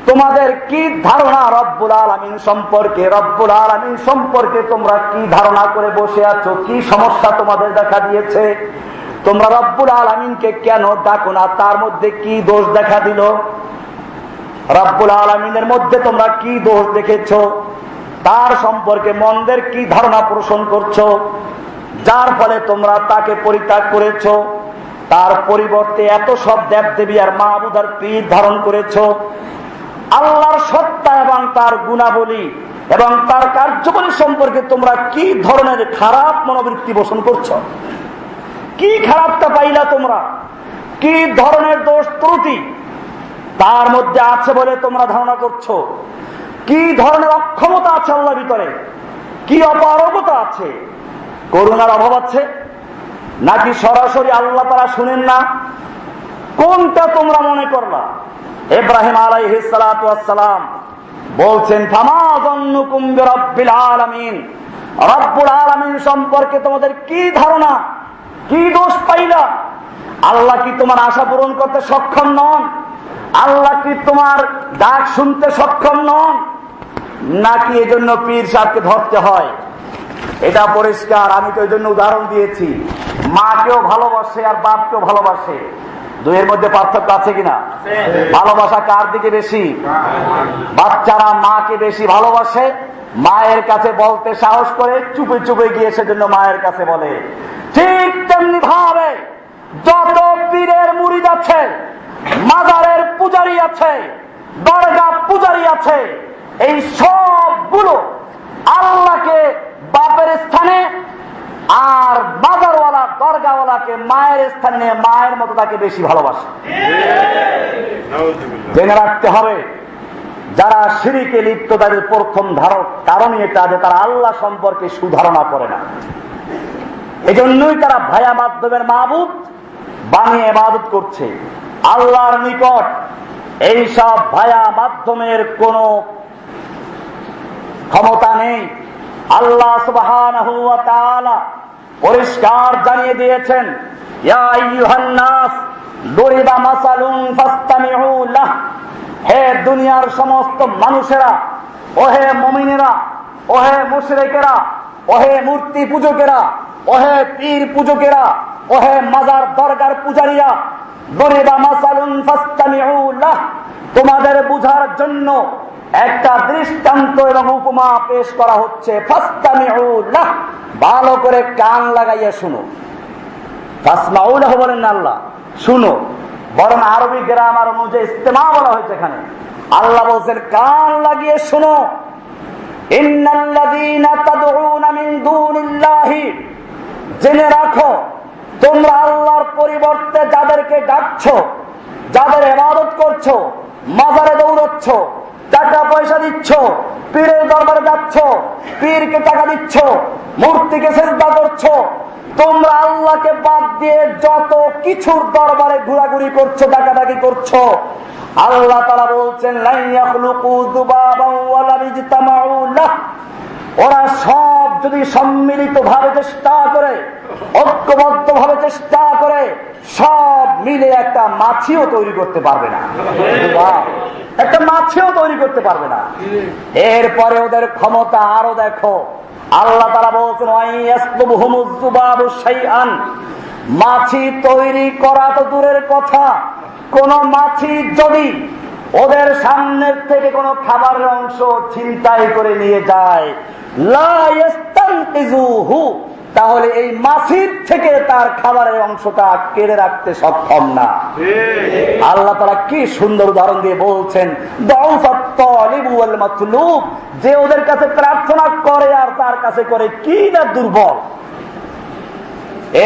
তোমাদের কি ধারণা রব্বুল আলামিন সম্পর্কে? রব্বুল আলামিন সম্পর্কে তোমরা কি ধারণা করে বসে আছো? কি সমস্যা তোমাদের দেখা দিয়েছে? তোমরা রব্বুল আলামিনকে কেন ডাকো না? তার মধ্যে কি দোষ দেখা দিল? রব্বুল আলামিনের মধ্যে তোমরা কি দোষ দেখেছো? তার সম্পর্কে মন্দের কি ধারণা পোষণ করছো, যার ফলে তোমরা তাকে পরিত্যাগ করেছো? তার পরিবর্তে এত সব দেবদেবী আর মাবুদ আর পীর ধারণ করেছো। আল্লাহর সত্তা এবং তার গুণাবলী এবং তার কার্যবলী সম্পর্কে তোমরা কি ধরনের খারাপ মনোবৃত্তি পোষণ করছো? কি খারাপটা পাইলা তোমরা? কি ধরনের দোষ ত্রুটি তার মধ্যে আছে বলে তোমরা ধারণা করছো? কি ধরনের অক্ষমতা আছে আল্লাহর ভিতরে? কি অপারগতা আছে? করুণার অভাব আছে নাকি সরাসরি আল্লাহ তাআলা শুনেন না? কোনটা তোমরা মনে করলা? ইব্রাহিম আলাইহিস সালাতু ওয়াস সালাম বলছেন ফামা যান্নুকুম বিরাব্বিল আলামিন, রব্বুল আলামিন সম্পর্কে তোমাদের কি ধারণা? কি দোষ পাইলা? আল্লাহ কি তোমার আশা পূরণ করতে সক্ষম নন? আল্লাহ কি তোমার ডাক শুনতে সক্ষম নন? নাকি এজন্য পীর সাহেবকে ধরতে হয়? এটা পরিষ্কার। আমি তো এই জন্য উদাহরণ দিয়েছি, মাকেও ভালোবাসে আর বাপকেও ভালোবাসে। দুইয়ের মধ্যে পার্থক্য আছে কিনা? ভালোবাসা কার দিকে বেশি? বাচ্চারা মাকে বেশি ভালোবাসে, মায়ের কাছে বলতে সাহস করে চুপে চুপে গিয়ে সেজন্য মায়ের কাছে বলে। ঠিক তেমনি ভাবে যত পীরের মুরিদ আছে, মাজারের পূজারী আছে, দরগা পূজারী আছে, এই সবগুলো আল্লাহকে বাপের স্থানে আর বাজারওয়ালা দরগাওয়ালাকে মায়ের স্থানে মায়ের মতো তাকে বেশি ভালোবাসে। জেনে রাখতে হবে, যারা শিরকে লিপ্ত তাদের প্রথম কারণই এটা যে তারা আল্লাহ সম্পর্কে সুধারণা করে না। এজন্যই তারা ভায়া মাধ্যমের মাবুদ বানিয়ে ইবাদত করছে। আল্লাহর নিকট এই সব ভায়া মাধ্যমের কোনো ক্ষমতা নেই। আল্লাহ সুবহানাহু ওয়া তাআলা পরিষ্কার জানিয়ে দিয়েছেন, ইয়া আইয়ুহান নাস দুরিবা মাসালুন ফাসতামিউ লাহ। হে দুনিয়ার সমস্ত মানুষেরা, ওহে মুমিনেরা, ওহে মুশরিকেরা, ওহে মূর্তি পূজকেরা, ওহে পীর পূজকেরা, ওহে মাজার দরগার পূজারীরা, দুরিবা মাসালুন ফাসতামিউ লাহ, তোমাদের বুঝার জন্য একটা দৃষ্টান্ত এবং উপমা পেশ করা হচ্ছে। ফাসতামিউ লাহ, ভালো করে কান লাগাইয়া শুনো। ফাসমাউ লাহু বলেন না আল্লাহ, শুনো, বরং আরবি গ্রামার অনুযায়ী ইস্তেমা বলা হয়েছে এখানে। আল্লাহ বলছেন কান লাগিয়ে শুনো। ইন্নাল্লাযীনা তাদউনা মিন দুনিল্লাহি, জেনে রাখো তোমরা আল্লাহর পরিবর্তে যাদেরকে ডাকছো, যাদের ইবাদত করছো, মাজারে দৌড়চ্ছ, টাকা পয়সা দিচ্ছ, পীরের দরবারে যাচ্ছ, পীরকে টাকা দিচ্ছ, মূর্তিকে সিজদা করছো, তোমরা আল্লাহকে বাদ দিয়ে যত কিছুর দরবারে ঘোরাঘুরি করছো, ডাকাডাকি করছো, আল্লাহ তাআলা বলছেন লা ইয়াখলুকু যুবাবান ওয়া লা ইজতামাউ লাহ, ওরা সব যদি সম্মিলিত ভাবে চেষ্টা করে, ঐক্যবদ্ধ ভাবে চেষ্টা করে, সব মিলে একটা মাছিও তৈরি করতে পারবে না। একটা মাছিও তৈরি করতে পারবে না। এরপরে ওদের ক্ষমতা আরো দেখো। আল্লাহ তাআলা বলছেন ওয়াইয়াসলুবহুমুজ যুবাবু শাইআন, মাছি তৈরি করা তো দূরের কথা, কোন মাছি যদি ওদের সামনের থেকে কোনো খাবারের অংশ ছিনতাই করে নিয়ে যায়, লা ইস্তানকিজুহু, তাহলে এই মাছির থেকে তার খাবারের অংশটা কেড়ে রাখতে সক্ষম না। আল্লাহ তাআলা কি সুন্দর উদাহরণ দিয়ে বলছেন, দাউফাত তালিবু ওয়াল মাতলুব, যে ওদের কাছে প্রার্থনা করে আর তার কাছে করে কি না দুর্বল।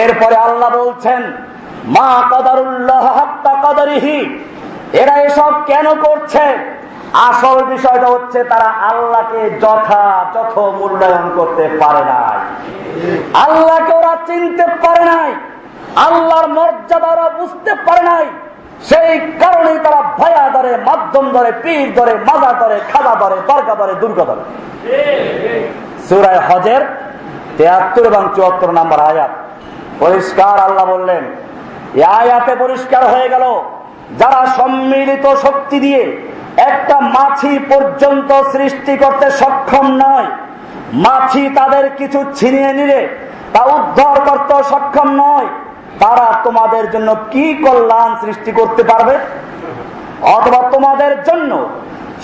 এরপরে আল্লাহ বলছেন মা কাদারুল্লাহ হাক্কা কাদারিহি, এরা এসব কেন করছে? আসল বিষয়টা হচ্ছে তারা আল্লাহকে যথাযথ মূল্যায়ন করতে পারে নাই, আল্লাহকে ওরা চিনতে পারে নাই, আল্লাহর মর্যাদা ওরা বুঝতে পারে নাই। সেই কারণেই তারা ভায়া ধরে, মাধ্যম ধরে, পীর ধরে, মাজার ধরে, খাজা ধরে, দরগা ধরে, দুর্গা ধরে। সূরা হজের 73 এবং 74 নম্বর আয়াত পরিষ্কার আল্লাহ বললেন, এই আয়াতে পরিষ্কার হয়ে গেল, যারা সম্মিলিত শক্তি দিয়ে একটা মাছি পর্যন্ত সৃষ্টি করতে সক্ষম নয়, মাছি তাদের কিছু ছিনিয়ে নিলে তা উদ্ধার করতে সক্ষম নয়, তারা তোমাদের জন্য কি কল্যাণ সৃষ্টি করতে পারবে? অথবা তোমাদের জন্য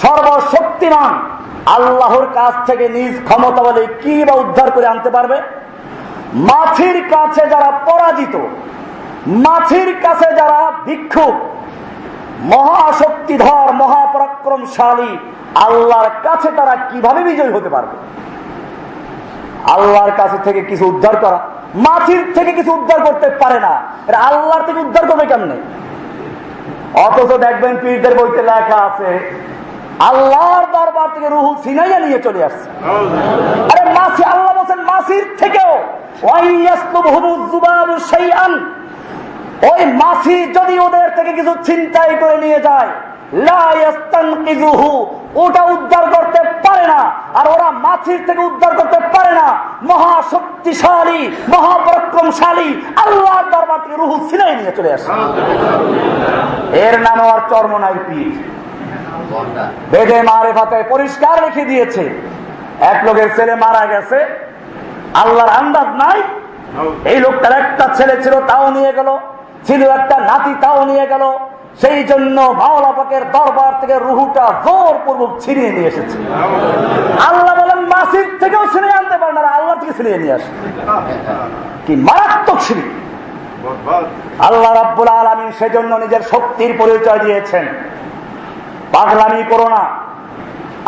সর্বশক্তিমান আল্লাহর কাছ থেকে নিজ ক্ষমতা বলে কি বা উদ্ধার করে আনতে পারবে? মাছির কাছে যারা পরাজিত, মাছির কাছে যারা ভিক্ষুক, মহাশক্তিধর মহাপরাক্রমশালী আল্লাহর কাছে তারা কিভাবে বিজয় হতে পারবে? আল্লাহর কাছে থেকে কিছু উদ্ধার করা, মাছির থেকে কিছু উদ্ধার করতে পারে না, আল্লাহর থেকে উদ্ধার করবে কেমনে? অথচ দেখবেন পীরদের বইতে লেখা আছে আল্লাহর দরবার থেকে রুহু ছিনাইয়া নিয়ে চলে আসছে। আরে মাছি, আল্লাহ বলেন মাছির থেকেও ওয়াইয়াসলুবহুমুজ যুবাবু শাইআন, ওই মাছি যদি ওদের থেকে কিছু ছিনতাই করে নিয়ে যায়, লা ইস্তানকিজুহু, ওটা উদ্ধার করতে পারে না। আর ওরা মাছির থেকে উদ্ধার করতে পারে না, মহাশক্তিশালী মহাপরাক্রমশালী আল্লাহর দরবার থেকে রুহু ছিনাই নিয়ে চলে আসে। এর নাম আর চরমনাই পীর। বেদে মারেফাতে পরিষ্কার রেখে দিয়েছে, এক লোকের ছেলে মারা গেছে, আল্লাহর আন্দাজ নাই, এই লোকটার একটা ছেলে ছিল তাও নিয়ে গেল, ছিল একটা নাতি তাও নিয়ে গেল, সেই জন্য মাওলা পাকের দরবার থেকে রুহুটা জোরপূর্বক ছিনিয়ে নিয়ে এসেছে। আল্লাহ বলেন মাসিদ থেকেও ছিনিয়ে আনতে পারে না, আল্লাহ থেকে ছিনিয়ে নিয়ে আসে। কি মারাত্মক শিরক! আল্লাহ রাব্বুল আলামিন সেজন্য নিজের শক্তির পরিচয় দিয়েছেন। পাগলামি করো না,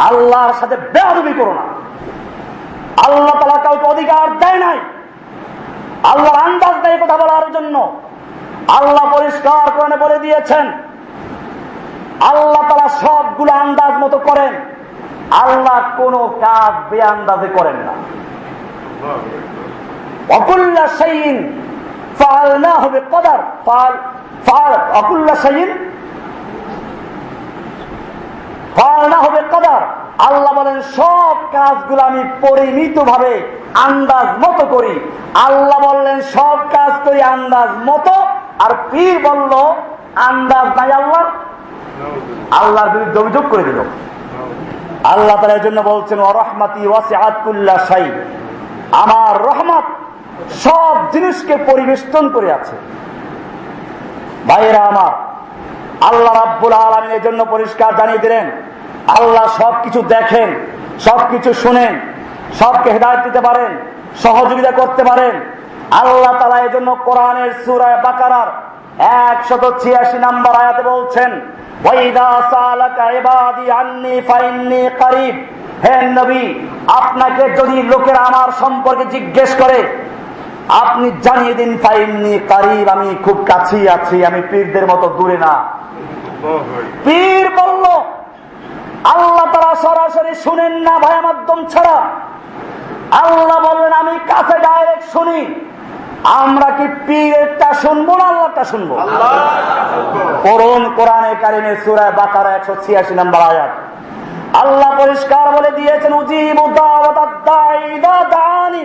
আল্লাহর সাথে বেয়াদবি করো না। আল্লাহ তাআলা কাউকে অধিকার দেয় নাই, আল্লাহর আন্দাজ নেই কথা বলার জন্য। আল্লাহ পরিষ্কার করে বলে দিয়েছেন, আল্লাহ তাআলা সবগুলো আন্দাজ মতো করেন, আল্লাহ কোন কাজ বেআন্দাজে করেন না। ওয়াকুল্লা শাইইন ফাআলনাহু বিকদর, ওয়াকুল্লা শাইইন ফাআলনাহু বিকদর। আল্লাহ বলেন সব কাজগুলো আমি পরিমিত ভাবে আন্দাজ মতো করি। আল্লাহ বললেন সব কাজ করি আন্দাজ মতো, আর পীর বলল আন্দাজ নাই আল্লাহ। আল্লাহর বিরুদ্ধে অভিযোগ করে দিল। আল্লাহ তাআলা এর জন্য বলছেন ওয়া রাহমাতি ওয়াসিআত কুল্লা শাই, আমার রহমত সব জিনিসকে পরিবেষ্টন করে আছে। ভাইয়েরা আমার, আল্লাহ রাব্বুল আলামিন এর জন্য পরিষ্কার জানিয়ে দিলেন আল্লাহ সবকিছু দেখেন, সবকিছু শুনেন, সবকে হেদায়েত দিতে পারেন, সহযোগিতা করতে পারেন। আল্লাহ তাআলা এর জন্য কোরআনের সূরা বাকারার 186 নম্বর আয়াতে বলছেন ওয়াইদা সালাকা ইবাদি আন্নী ফাইন্নী করিব। হে নবী, আপনাকে যদি লোকেরা আমার সম্পর্কে জিজ্ঞেস করে আপনি জানিয়ে দিন ফাইন্নী করিব, আমি খুব কাছেই আছি, আমি পীরদের মতো দূরে না। পীর বলল আল্লাহ তাআলা সরাসরি শুনেন না ভায়া মাধ্যম ছাড়া। আল্লাহ বললেন আমি কাছে ডাইরেক্ট শুনি। আমরা কি পীরেরটা শুনবো না আল্লাহটা শুনবো? পড়ুন কোরআনে কারিমে সূরা বাকারা 186 নম্বর আয়াত। আল্লাহ পরিষ্কার বলে দিয়েছেন উজিবু দাওয়াতাদ দাঈ ইযা দাআনি।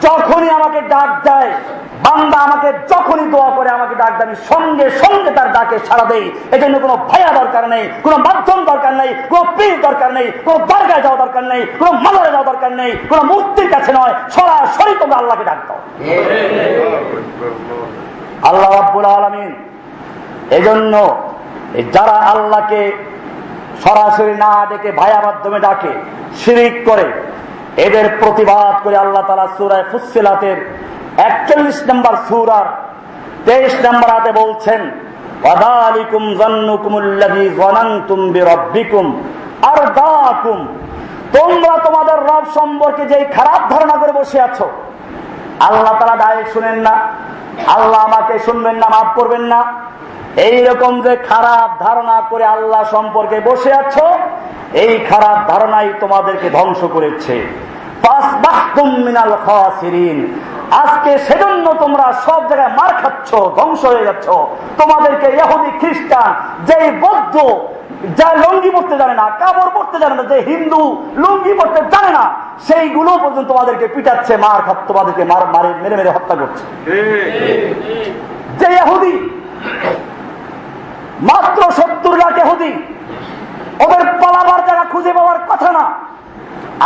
যখনই আমাকে ডাক দেয় বান্দা, আমাকে যখনই দোয়া করে আমাকে ডাক দেয়, আমি সঙ্গে সঙ্গে তার ডাকে সাড়া দেই। এজন্য কোনো ভাইয়া দরকার নেই, কোনো মাধ্যম দরকার নেই, কোনো পীর দরকার নেই, কোনো দরগায় যাওয়া দরকার নেই, কোনো মাজারে যাওয়া দরকার নেই, কোনো মূর্তির কাছে নয়, সরাসরি তোমরা আল্লাহকে ডাক দাও। আল্লাহ রাব্বুল আলামিন এজন্য যারা আল্লাহকে সরাসরি না ডেকে ভাইয়া মাধ্যমে ডাকে, শিরিক করে, এদের প্রতিবাদ করে আল্লাহ তাআলা সূরা ফুসসিলাতের 41 নম্বর সূরার 23 নম্বর আয়াতে বলছেন ওয়াযালিকুম যান্নুকুমুল্লাযী যানানতুম বিরাব্বিকুম আরদাকুম। তোমরা তোমাদের রব সম্পর্কে যেই খারাপ ধারণা করে বসে আছো, আল্লাহ তাআলা ডাইরেক্ট শুনেন না, আল্লাহ আমাকে শুনবেন না, মাফ করবেন না, এইরকম যে খারাপ ধারণা করে আল্লাহ সম্পর্কে বসে আছো, এই খারাপ ধারণাই তোমাদেরকে ধ্বংস করেছে। ফাসবাহতুম মিনাল খাসিরিন। আজকে সেজন্য তোমরা সব জায়গায় মার খাচ্ছ, ধ্বংস হয়ে যাচ্ছ। তোমাদেরকে ইহুদি খ্রিস্টান, যে বৌদ্ধ যা লুঙ্গি পড়তে জানে না, কাপড় পড়তে জানে না, যে হিন্দু লুঙ্গি পড়তে জানে না, সেইগুলো পর্যন্ত তোমাদেরকে পিটাচ্ছে, মার খাচ্ছে, তোমাদেরকে মেরে মেরে হত্যা করছে। যে ইহুদি মাত্র 70 লাখ ইহুদি, ওদের পালাবার জায়গা খুঁজে পাওয়ার কথা না।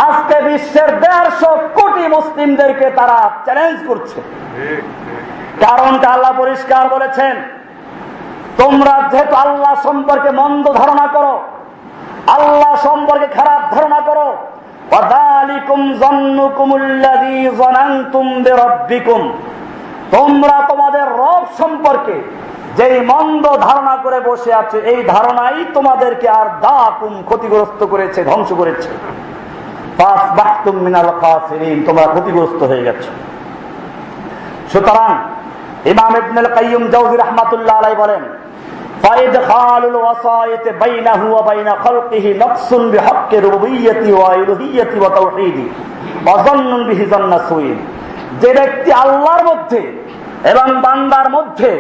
আজকে বিশ্বের 150 কোটি মুসলিমদেরকে তারা চ্যালেঞ্জ করছে। কারণটা আল্লাহ পরিষ্কার বলেছেন, তোমরা যেহেতু আল্লাহ সম্পর্কে মন্দ ধারণা করো, আল্লাহ সম্পর্কে খারাপ ধারণা করো, ওয়াযালিকুম যান্নুকুমুল্লাযী যানানতুম বিরাব্বিকুম। তোমরা তোমাদের রব সম্পর্কে যেই মন্দ ধারণা করে বসে আছে, এই ধারণাই তোমাদেরকে আর দাকুম ক্ষতিগ্রস্ত করেছে, ধ্বংস করেছে। ফাসবাহতুম মিনাল খাসিরিন, তোমরা ক্ষতিগ্রস্ত হয়ে গেছো। সুতরাং ইমাম ইবনুল কাইয়্যিম জাওযী রাহমাতুল্লাহ আলাইহি বলেন ফাইদখালুল ওয়াসাইতি বাইনাহু ওয়া বাইনা খালকিহি নকসুন বিহাক্কি রুবুবিয়্যতি ওয়া ইলুহিয়্যতি ওয়া তাওহীদি ওয়া যান্নুন বিহি যান্না সুইন। যে ব্যক্তি আল্লাহর মধ্যে এবং বান্দার মধ্যে,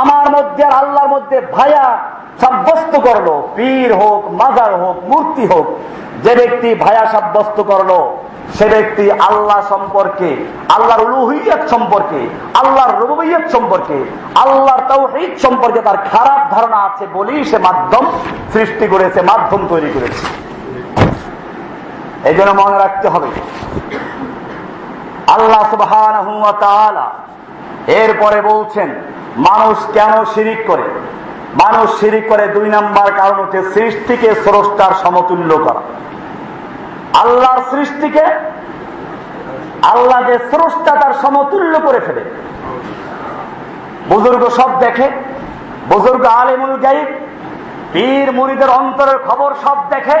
আমার মধ্যে আর আল্লাহর মধ্যে ভায়া সাব্যস্ত করলো, পীর হোক, মাজার হোক, মূর্তি হোক, যে ব্যক্তি ভায়া সাব্যস্ত করলো, সে ব্যক্তি আল্লাহ সম্পর্কে, আল্লাহর উলুহিয়ত সম্পর্কে, আল্লাহর রুবুবিয়ত সম্পর্কে, আল্লাহর তাওহীদ সম্পর্কে তার খারাপ ধারণা আছে বলেই সে মাধ্যম সৃষ্টি করেছে, মাধ্যম তৈরি করেছে। এই জন্য মনে রাখতে হবে, আল্লাহ সুবহানাহু ওয়া তাআলা এরপরে বলছেন মানুষ কেন শিরিক করে? মানুষ শিরিক করে 2 নাম্বার কারণ হচ্ছে সৃষ্টিকে স্রষ্টার সমতুল্য করা। আল্লাহর সৃষ্টিকে আল্লাহ যে স্রষ্টা তার সমতুল্য করে ফেলে। বুজুর্গ সব দেখে, বুজুর্গ আলিমুল গায়ব, পীর মুরিদের অন্তরের খবর সব দেখে।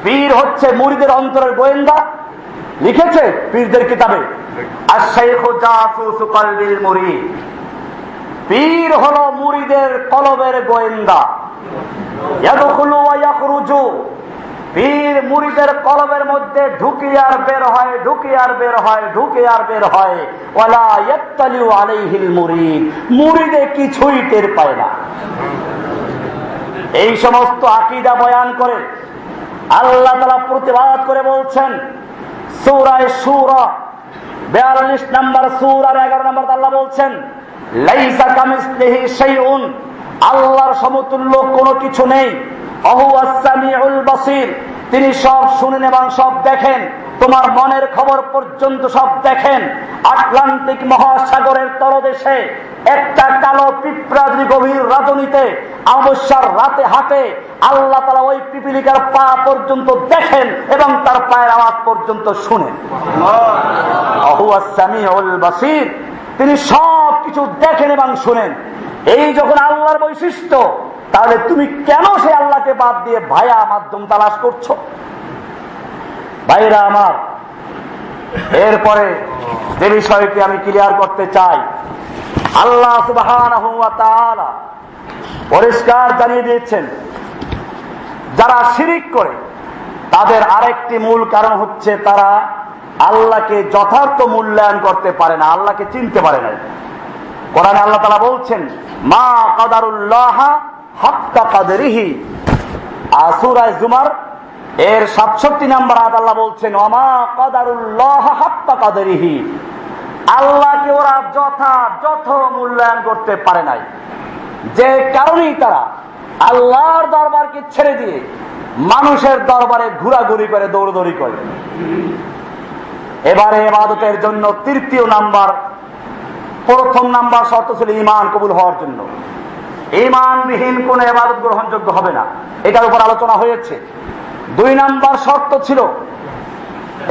পীর হচ্ছে মুরিদের অন্তরের গোয়েন্দা, লিখেছে পীরদের কিতাবে, আশ-শাইখু জাসুসু কলবিল মুরিদ। পীর হলো মুরিদের কলবের গোয়েন্দা। ইয়াদখুলু ওয়া ইয়াখরুজু, পীর মুরিদের কলবের মধ্যে ঢুকে আর বের হয়, ঢুকে আর বের হয়, ঢুকে আর বের হয়। ওয়ালা ইয়াত্তালিউ আলাইহিল মুরিদ, মুরিদে কিছুই টের পায় না। এই সমস্ত আকীদা বয়ান করে আল্লাহ তাআলা প্রতিবাদ করে বলছেন সূরা শূরা 42 নম্বর সূরার 11 নম্বর আল্লাহ বলছেন, লাইসা কামিসলিহি শাইউন, আল্লাহর সমতুল্য কোনো কিছু নেই। ওহুয়াস সামিউল বাসীর, তিনি সব শুনেন এবং সব দেখেন। তোমার মনের খবর পর্যন্ত সব দেখেন। আটলান্টিক মহাসাগরের তলদেশে একটা কালো পিঁপড়া যদি গভীর রাজনীতে অমাবস্যার রাতে হাঁটে, আল্লাহ তাআলা ওই পিপিলিকার পা পর্যন্ত দেখেন এবং তার পায়ের আওয়াজ পর্যন্ত শুনেন। ওহুয়াস সামিউল বাসীর, তিনি সব কিছু দেখেন এবং শুনেন। এই যখন আল্লাহর বৈশিষ্ট্য, তাহলে তুমি কেন সে আল্লাহকে বাদ দিয়ে ভায়া মাধ্যম তালাশ করছো? ভাইরা আমার, এরপরে যে বিষয়টি আমি ক্লিয়ার করতে চাই, আল্লাহ সুবহানাহু ওয়া তাআলা পরিষ্কার জানিয়ে দিয়েছেন যারা শিরিক করে তাদের আরেকটি মূল কারণ হচ্ছে তারা আল্লাহকে যথার্থ মূল্যায়ন করতে পারে না, আল্লাহকে চিনতে পারে না। কোরআনে আল্লাহ তাআলা বলছেন, মা কাদারুল্লাহ হাক্কা কাদরিহি। সূরা জুমার এর 67 নম্বর আয়াত আল্লাহ বলছেন, ওমা কাদারুল্লাহ হাক্কা কাদরিহি, আল্লাহকে ওরা যথাযথ মূল্যায়ন করতে পারে নাই। যে কারণেই তারা আল্লাহর দরবারকে ছেড়ে দিয়ে মানুষের দরবারে ঘোরাঘুরি করে, দৌড়দৌড়ি করে। এবারে ইবাদতের জন্য প্রথম নাম্বার শর্ত ছিল ঈমান কবুল হওয়ার জন্য। ঈমানবিহীন কোন ইবাদত গ্রহণযোগ্য হবে না, এটার উপর আলোচনা হয়েছে। 2 নাম্বার শর্ত ছিল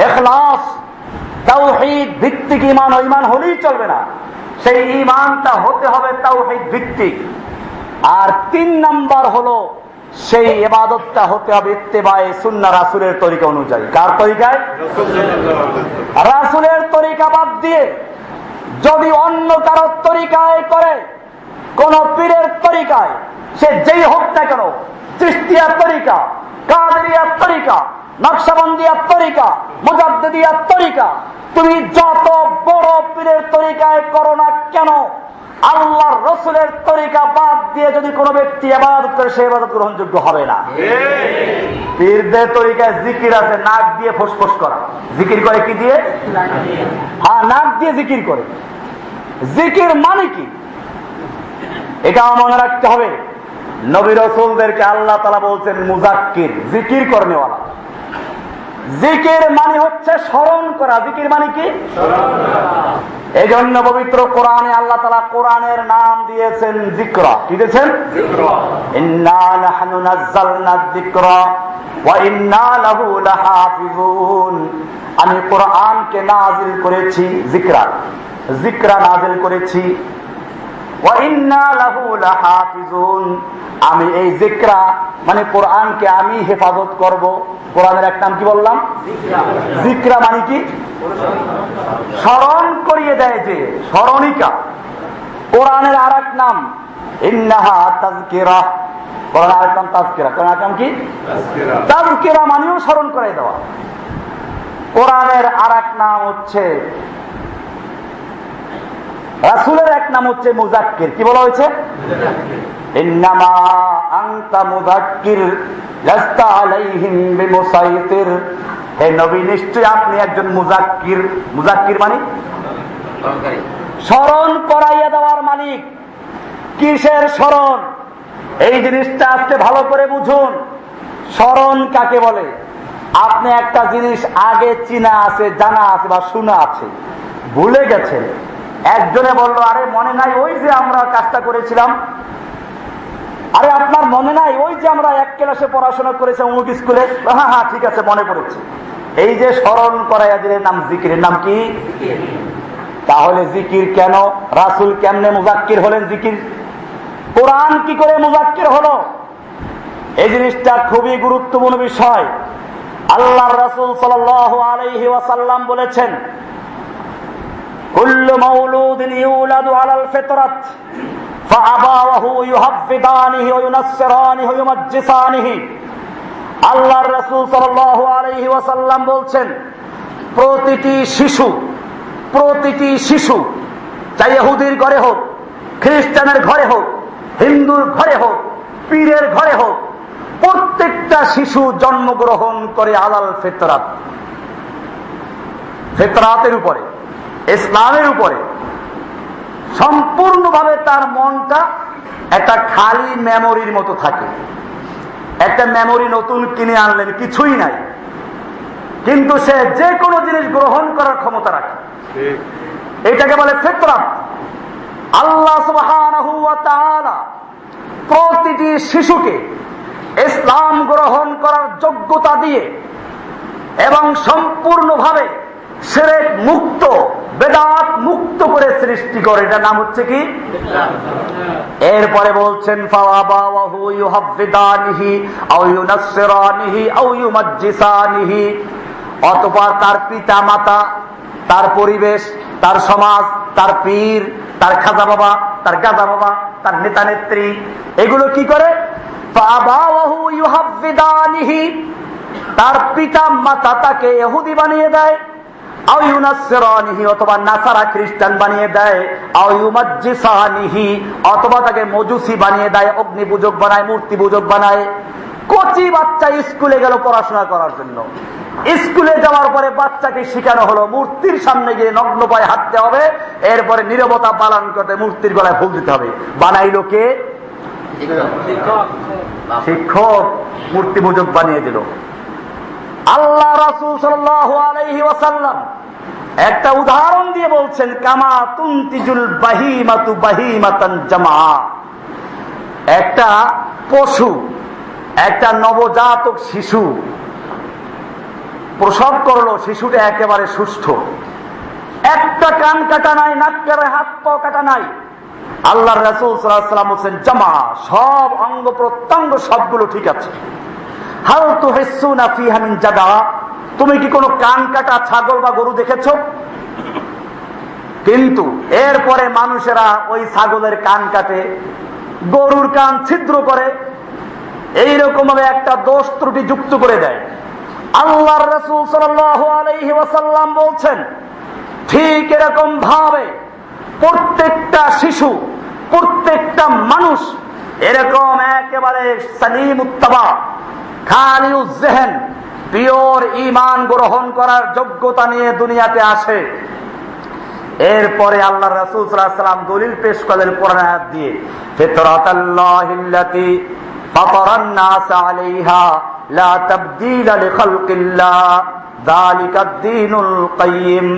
ইখলাস, তাওহীদ ভিত্তিক ঈমান। ঈমান হলেই চলবে না, সেই ঈমানটা হতে হবে তাওহীদ ভিত্তিক। আর 3 নাম্বার হলো সেই ইবাদতটা হতে হবে ইত্তেবায়ে সুন্নাহ, রাসূলের তরিকা অনুযায়ী। কার তরিকায়? রাসূলের তরিকা বাদ দিয়ে যদি অন্য কারো তরিকায় করে, কোন পীরের তরিকায়, সে যেই হোক না কেন, চিশতিয়ার তরিকা, কাদেরিয়ার তরিকা, নকশবন্দিয়ার তরিকা, মুজাদ্দিদিয়ার তরিকা, তুমি যত বড় পীরের তরিকায় করো না কেন, আল্লাহর রাসূলের তরিকা বাদ দিয়ে যদি কোনো ব্যক্তি ইবাদত করে, সে ইবাদত গ্রহণযোগ্য হবে না। পীরদের তরিকায় জিকির আছে, নাক দিয়ে ফুসফুস করা। জিকির করে কি দিয়ে? হ্যাঁ, নাক দিয়ে জিকির করে। জিকির মানে কি এটাও মনে রাখতে হবে। নবী রাসূলদেরকে আল্লাহ তাআলা বলছেন মুযাক্কির, জিকির করনেওয়ালা। জিকির মানে হচ্ছে স্মরণ করা। জিকির মানে কি? এই জন্য পবিত্র কোরআনে আল্লাহ তাআলা কোরআনের নাম দিয়েছেন যিকরা। কি দিয়েছেন? ইন্না নাহনু নাযালনা যিকরা ওয়া ইন্না লাহু লাহাফিজুন। আমি কোরআনকে নাযিল করেছি, যিকরা নাযিল করেছি। ওয়া ইন্না লাহু লাহাফিজুন, আমি এই যিকরা মানে কোরআনকে আমি হেফাজত করব। কোরআনের এক নাম কি বললাম? যিকরা মানে কি? স্মরণ করিয়ে দেয়, যে স্মরণিকা। কোরআনের আর এক নাম ইন্নাহা তাযকিরা, কোরআনের আরেক নাম তাযকিরা। কোরআনের নাম কি? তাযকিরা মানেও স্মরণ করে দেওয়া। কোরআনের আর এক নাম হচ্ছে, রাসূলের এক নাম হচ্ছে মুযাক্কির। কি বলা হয়েছে? ইন্নামা আনতা মুযাক্কির লাস্তা আলাইহিম বিমুসাইতির। হে নবী, নিশ্চয় আপনি একজন মুযাক্কির। মুযাক্কির মানে স্মরণ করাইয়া দেওয়ার মালিক। কিসের স্মরণ? এই জিনিসটা আজকে ভালো করে বুঝুন। স্মরণ কাকে বলে? আপনি একটা জিনিস আগে চিনা আছে, জানা আছে বা শোনা আছে, ভুলে গেছেন, একজনে বলল, আরে মনে নাই ওই যে আমরা কাজটা করেছিলাম? আরে আপনার মনে নাই ওই যে আমরা এক ক্লাসে পড়াশোনা করেছি অমুক স্কুলে? হ্যাঁ হ্যাঁ ঠিক আছে, মনে পড়েছে। এই যে স্মরণ করাইয়া দিলেন নাম জিকিরের নাম কি? তাহলে জিকির কেন? রাসূল কেমনে মুজাক্কির হলেন জিকির? কোরআন কি করে মুজাক্কির হলো? এই জিনিসটা খুবই গুরুত্বপূর্ণ বিষয়। আল্লাহর রাসূল সাল্লাল্লাহু আলাইহি ওয়াসাল্লাম বলেছেন, কুল্লু মাউলুদিন ইউলাদু আলাল ফিতরাত ফাআবাওয়াহু ইউহাফিদানিহি ওয়া ইউনাসসিরানিহি ওয়া ইউমাজ্জিসানিহি। আল্লাহর রাসূল সাল্লাল্লাহু আলাইহি ওয়াসাল্লাম বলছেন, প্রতিটি শিশু চাই ইহুদির ঘরে হোক, খ্রিস্টানের ঘরে হোক, হিন্দুর ঘরে হোক, পীরের ঘরে হোক, প্রত্যেকটা শিশু জন্মগ্রহণ করে আলাল ফিতরাত, ফিতরাতের উপরে, ইসলামের উপরে। সম্পূর্ণভাবে তার মনটা একটা খালি মেমোরির মতো থাকে। একটা মেমোরি নতুন কিনে আনলেন, কিছুই নাই, কিন্তু সে যে কোনো জিনিস গ্রহণ করার ক্ষমতা রাখে। এটাকে বলে ফিতরাত। আল্লাহ সুবহানাহু ওয়া তাআলা প্রতিটি শিশুকে ইসলাম গ্রহণ করার যোগ্যতা দিয়ে এবং সম্পূর্ণভাবে শিরক মুক্ত, বেদাত মুক্ত করে সৃষ্টি করে। এটা নাম হচ্ছে কি? এরপরে বলছেন, ফাওয়াবাওয়াহু ইউহাফিদানিহি আও ইউনাসসিরানিহি আও ইউমাজ্জিসানিহি। অতঃপর তার পিতা মাতা, তার পরিবেশ, তার সমাজ, তার পীর, তার খাজা বাবা, তার গাজা বাবা, তার নেতা নেত্রী, এগুলো কি করে? ফাওয়াবাওয়াহু ইউহাফিদানিহি, তার পিতা মাতা তাকে ইহুদি বানিয়ে দেয়, আও ইউনাসসিরানিহি, অথবা নাসারা খ্রিস্টান বানিয়ে দেয়, আও ইউমাজ্জিসানিহি, অথবা তাকে মজুসি বানিয়ে দেয়, অগ্নি পূজক বানায়, মূর্তি পূজক বানায়। কচি বাচ্চা স্কুলে গেল পড়াশোনা করার জন্য। স্কুলে যাওয়ার পরে বাচ্চাকে শেখানো হলো মূর্তির সামনে গিয়ে নগ্ন পায়ে হাঁটতে হবে, এরপরে নীরবতা পালন করতে মূর্তির গলায় ফুল দিতে হবে। বানাইলো কে? শিক্ষক। মূর্তি পূজক বানিয়ে দিল। আল্লাহ রাসূল সাল্লাল্লাহু আলাইহি ওয়াসাল্লাম একটা উদাহরণ দিয়ে বলছেন, কামা তুনতিজুল বাহিমাতু বাহিমাতান জামা। একটা পশু, একটা নবজাতক শিশু প্রসব করলো, শিশুটা একেবারে সুস্থ, একটা কান কাটা নাই, নাক কাটা, হাত পা কাটা নাই। আল্লাহর রাসূল সাল্লাল্লাহু আলাইহি ওয়াসাল্লাম বলেন, জামা, সব অঙ্গ প্রত্যঙ্গ সবগুলো ঠিক আছে। হাল তুহিসুনা ফিহা মিন জাদা, তুমি কি কোনো কান কাটা ছাগল বা গরু দেখেছো? কিন্তু এরপরে মানুষেরা ওই ছাগলের কান কাটে, গরুর কান ছিদ্র করে, এইরকম ভাবে একটা দোষ ত্রুটি যুক্ত করে দেয়। আল্লাহর রাসূল সাল্লাল্লাহু আলাইহি ওয়াসাল্লাম বলছেন, ঠিক এরকম ভাবে প্রত্যেকটা শিশু, প্রত্যেকটা মানুষ এরকম একেবারে সালিমুত্তাবা, খালিউজ্জেহন, পিওর ঈমান গ্রহণ করার যোগ্যতা নিয়ে দুনিয়াতে আসে। এরপরে আল্লাহর রাসূল সাল্লাল্লাহু আলাইহি ওয়াসাল্লাম দলিল পেশ করলেন কোরআন আয়াত দিয়ে, ফিতরাতাল্লাহিল্লাতী ফাতারান নাস আলাইহা লা তাবদীলা লিখালকিল্লাহ যালিকাদ-দীনুল কাইয়্যিম।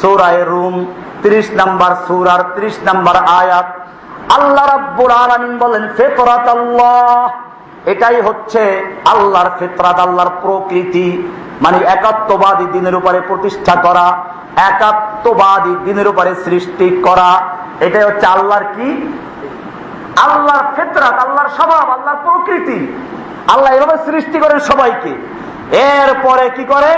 সূরা রুম 30 নম্বর সূরার 30 নম্বর আয়াত। আল্লাহ রাব্বুল আলামিন বলেন, ফিতরাতাল্লাহ, এটাই হচ্ছে আল্লাহর ফিতরাত, আল্লাহর প্রকৃতি, মানে একাত্মবাদী দিনের উপরে প্রতিষ্ঠা করা, একাত্মবাদী দিনের উপরে সৃষ্টি করা। এটাই হচ্ছে আল্লাহর কি? আল্লাহর ফিতরাত, আল্লাহর স্বভাব, আল্লাহর প্রকৃতি। আল্লাহ এভাবে সৃষ্টি করেন সবাইকে। এরপরে কি করে?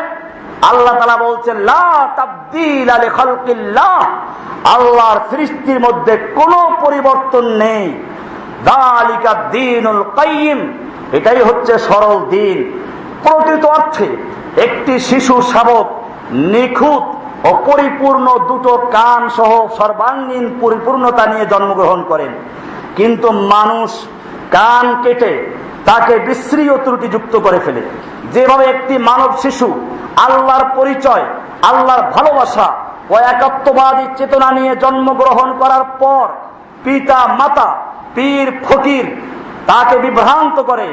আল্লাহ তাআলা বলছেন, লা তাবদীলা লিখালকিল্লাহ, আল্লাহর সৃষ্টির মধ্যে কোনো পরিবর্তন নেই। যালিকাদ-দীনুল কাইয়্যিম, এটাই হচ্ছে সরল দিন। প্রকৃত অর্থে একটি শিশু শাবক নিখুঁত ও পরিপূর্ণ দুটো কান সহ সর্বাঙ্গীন পরিপূর্ণতা নিয়ে জন্মগ্রহণ করেন, কিন্তু মানুষ কান কেটে তাকে বিশ্রী ও ত্রুটিযুক্ত করে ফেলে। যেভাবে একটি মানব শিশু আল্লাহর পরিচয়, আল্লাহর ভালোবাসা ও একাত্মবাদী চেতনা নিয়ে জন্মগ্রহণ করার পর পিতা মাতা, পীর ফকির তাকে বিভ্রান্ত করে,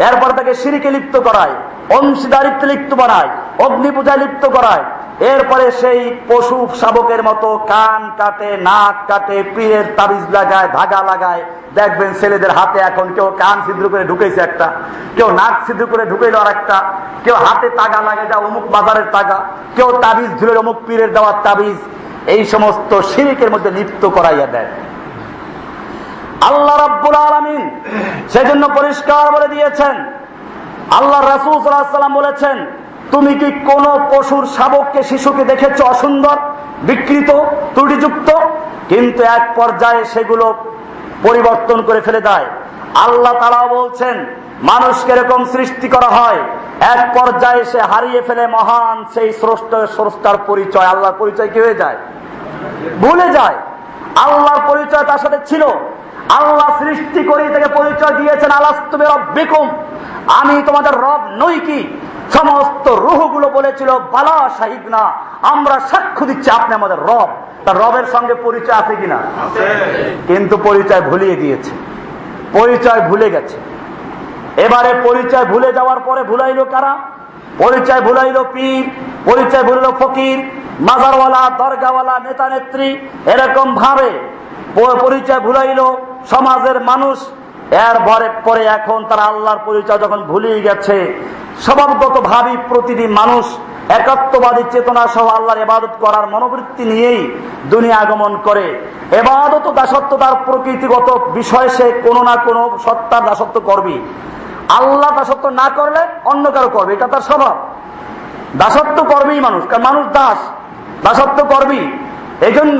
এরপর তাকে শিরকে লিপ্ত করায়, অংশীদারিত্বে লিপ্ত বানায়, অগ্নি পূজায় লিপ্ত করায়, এরপরে সেই পশু শাবকের মতো কান কাটে, নাক কাটে, পীরের তাবিজ লাগায়, ধাগা লাগায়। দেখবেন ছেলেদের হাতে এখন কেউ কান ছিদ্র করে ঢুকেছে একটা, কেউ নাক ছিদ্র করে ঢুকাইল আর একটা, কেউ হাতে তাগা লাগে যা অমুক বাজারের তাগা, কেউ তাবিজ ঝুলের অমুক পীরের দেওয়ার তাবিজ। এই সমস্ত শিরকের মধ্যে লিপ্ত করাইয়া দেয়। আল্লাহ রাব্বুল আলামিন সেজন্য পরিষ্কার বলে দিয়েছেন, আল্লাহ রাসূল সাল্লাল্লাহু আলাইহি ওয়াসাল্লাম বলেছেন, তুমি কি কোন পশুর শাবককে, শিশুকে দেখেছ অসুন্দর, বিকৃত, ত্রুটিযুক্ত? কিন্তু এক পর্যায়ে সেগুলো পরিবর্তন করে ফেলে দেয়। আল্লাহ তাআলা বলছেন, মানুষকে এরকম সৃষ্টি করা হয়, এক পর্যায়ে সে হারিয়ে ফেলে মহান সেই স্রষ্টার পরিচয়। আল্লাহর পরিচয় কি হয়ে যায়? ভুলে যায়। আল্লাহর পরিচয় তার সাথে ছিল। আল্লাহ সৃষ্টি করে তাকে পরিচয় দিয়েছেন, আলাস্তু বিরাব্বিকুম, আমি তোমাদের রব নই কি? সমস্ত রূহগুলো বলেছিল, বালা শাহিদনা, আমরা সাক্ষ্য দিচ্ছি আপনি আমাদের রব। তার রবের সঙ্গে পরিচয় আছে কিনা? কিন্তু পরিচয় ভুলিয়ে দিয়েছে, পরিচয় ভুলে গেছে। এবারে পরিচয় ভুলে যাওয়ার পরে ভুলাইলো কারা? পরিচয় ভুলাইলো পীর, পরিচয় ভুলাইলো ফকির, মাজারওয়ালা, দরগাওয়ালা, নেতা নেত্রী, এরকম ভাবে পরিচয় ভুলাইলো সমাজের মানুষ। এর পরে এখন তারা আল্লাহর পরিচয় যখন ভুলিয়ে গেছে, স্বভাবগত ভাবে প্রতিটি মানুষ একাত্মবাদী চেতনা সহ আল্লাহর ইবাদত করার মনোবৃত্তি নিয়েই দুনিয়া আগমন করে। ইবাদত ও দাসত্ব তার প্রকৃতিগত বিষয়, সে কোনো না কোনো সত্তার দাসত্ব করবে। আল্লাহ দাসত্ব না করলে অন্য কারো করবে, এটা তার স্বভাব। দাসত্ব করবেই মানুষ, কারণ মানুষ দাস, দাসত্ব করবেই। এই জন্য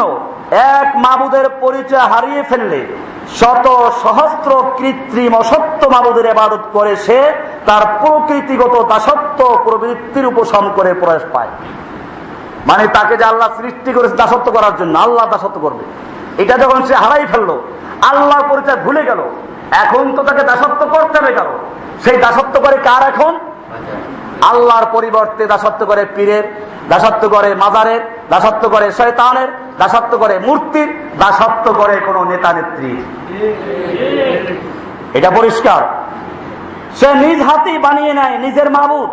এক মাবুদের পরিচয় হারিয়ে ফেললে শত সহস্র কৃত্রিম অসত্য মাবুদের ইবাদত করে সে তার প্রকৃতিগত দাসত্ব প্রবৃত্তির উপশম করে প্রয়াস পায়। মানে তাকে যে আল্লাহ সৃষ্টি করেছে দাসত্ব করার জন্য, আল্লাহ দাসত্ব করবে, এটা যখন সে হারাই ফেললো, আল্লাহর পরিচয় ভুলে গেল, এখন তো তাকে দাসত্ব করতে হবে। কারণ সেই দাসত্ব করে কার? এখন আল্লাহর পরিবর্তে দাসত্ব করে পীরের, দাসত্ব করে মাজারের, দাসত্ব করে শয়তানের, দাসত্ব করে মূর্তির, দাসত্ব করে কোন নেতা নেত্রী। এটা পরিষ্কার। সে নিজ হাতেই বানিয়ে নেয় নিজের মাবুদ।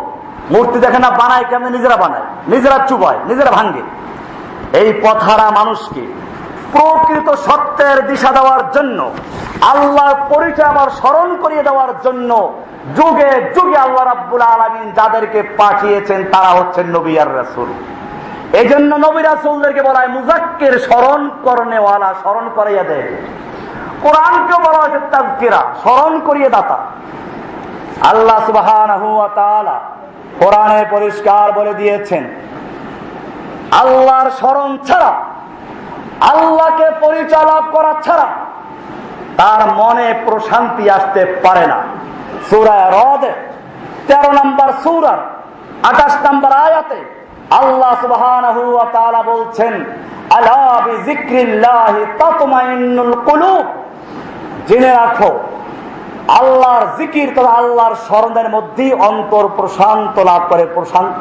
মূর্তি দেখে না বানায় কেমন? নিজেরা বানায়, নিজেরা চুবায়, নিজেরা ভাঙ্গে। এই পথহারা মানুষকে প্রকৃত সত্যের দিশা দেওয়ার জন্য, আল্লাহর পরিচয় আবার স্মরণ করিয়ে দেওয়ার জন্য যুগে যুগে আল্লাহ রাব্বুল আলামিন যাদেরকে পাঠিয়েছেন তারা হচ্ছেন নবী আর রাসূল। এই জন্য নবী রাসূলদেরকে বলা হয় মুযাক্কির, স্মরণ করনেওয়ালা, স্মরণ করাইয়া দেয়। কোরআনকে বলা হয়েছে তাযকিরা, স্মরণ করিয়ে দাতা। আল্লাহ সুবহানাহু ওয়া তাআলা কোরআনে পরিষ্কার বলে দিয়েছেন, আল্লাহর স্মরণ ছাড়া, আল্লাহকে পরিচয় লাভ করা ছাড়া তার মনে প্রশান্তি আসতে পারে না। সূরা রদ 13 নম্বর সূরার 28 নম্বর আয়াতে আল্লাহ সুবহানাহু ওয়া তাআলা বলছেন, আলা বিযিকরিল্লাহি তাতমাইন্নুল কুলুব, জেনে রাখো আল্লাহর জিকির তথা আল্লাহর স্মরণের মধ্যেই অন্তর প্রশান্ত লাভ করে,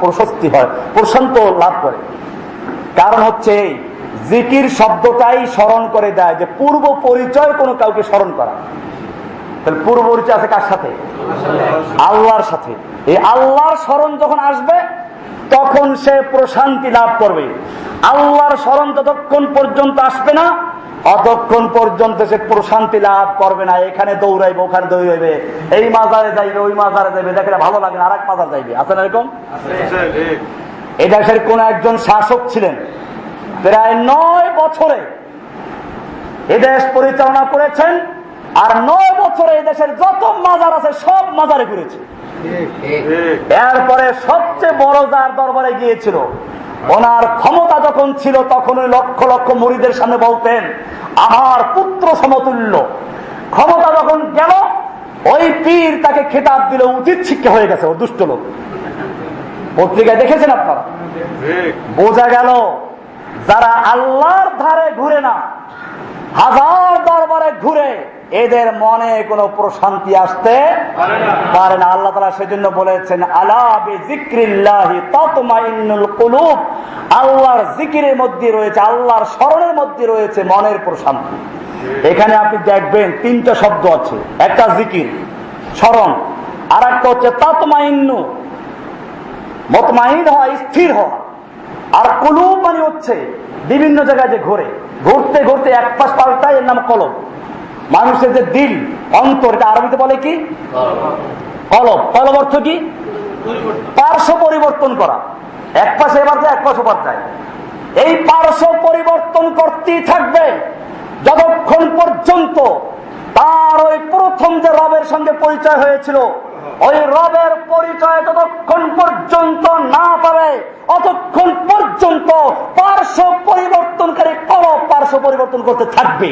প্রশস্তি হয়, প্রশান্ত লাভ করে। কারণ হচ্ছে এই জিকির শব্দটাই স্মরণ করে দেয় যে পূর্ব পরিচয় কোনো কাউকে স্মরণ করা। তাহলে পূর্ব পরিচয় আছে কার সাথে? আল্লাহর সাথে। এই আল্লাহর স্মরণ যখন আসবে তখন সে প্রশান্তি লাভ করবে। আল্লাহর স্মরণ যতক্ষণ পর্যন্ত আসবে না অতক্ষণ পর্যন্ত সে প্রশান্তি লাভ করবে না। এখানে দৌড়াইবে, ওখানে দৌড়াইবে, এই মাজারে যাইবে, ওই মাজারে যাইবে, দেখলে ভালো লাগে না, আর এক মাজার যাইবে। আছে না এরকম? এই দেশের কোন একজন শাসক ছিলেন, প্রায় 9 বছরে এদেশ পরিচালনা করেছেন, আর 9 বছরে এদেশের যত মাজার আছে সব মাজারে ঘুরেছে। এরপরে সবচেয়ে বড় যার দরবারে গিয়েছিল, ওনার ক্ষমতা যখন ছিল তখন ওই লক্ষ লক্ষ মুরিদের সামনে বলতেন আমার পুত্র সমতুল্য। ক্ষমতা যখন গেল ওই পীর তাকে খেতাব দিল উচিত শিক্ষা হয়ে গেছে, ও দুষ্ট লোক। পত্রিকায় দেখেছেন আপনারা? বোঝা গেল যারা আল্লাহর ধারে ঘুরে না, হাজার দরবারে ঘুরে, এদের মনে কোনো প্রশান্তি আসতে পারে না। আল্লাহ তাআলা সেজন্য বলেছেন, আলা বিযিকরিল্লাহি তাতমাইন্নুল কুলুব, আল্লাহর জিকিরের মধ্যে রয়েছে, আল্লাহর স্মরণের মধ্যে রয়েছে মনের প্রশান্তি। এখানে আপনি দেখবেন 3টা শব্দ আছে, একটা জিকির, স্মরণ, আর একটা হচ্ছে তাতমাইন্নু, মুতমাইন হওয়া, স্থির হওয়া। আর কুলুব মানে হচ্ছে বিভিন্ন জায়গায় যে ঘুরে, ঘুরতে ঘুরতে এক পাশ পাল্টায়, এর নাম কলব। মানুষের যে দিল, অন্তর, এটা আরবিতে বলে কি? কলব। কলব অর্থ কি? পার্শ্ব পরিবর্তন করা, এক পাশে এবার যায়, এক পাশে পাল্টায়। এই পার্শ্ব পরিবর্তন করতেই থাকবে যতক্ষণ পর্যন্ত তার ওই প্রথম যে রবের সঙ্গে পরিচয় হয়েছিল, ওই রবের পরিচয় যতক্ষণ পর্যন্ত না পাবে অতক্ষণ পর্যন্ত পার্শ্ব পরিবর্তনকারী কলব পার্শ্ব পরিবর্তন করতে থাকবে।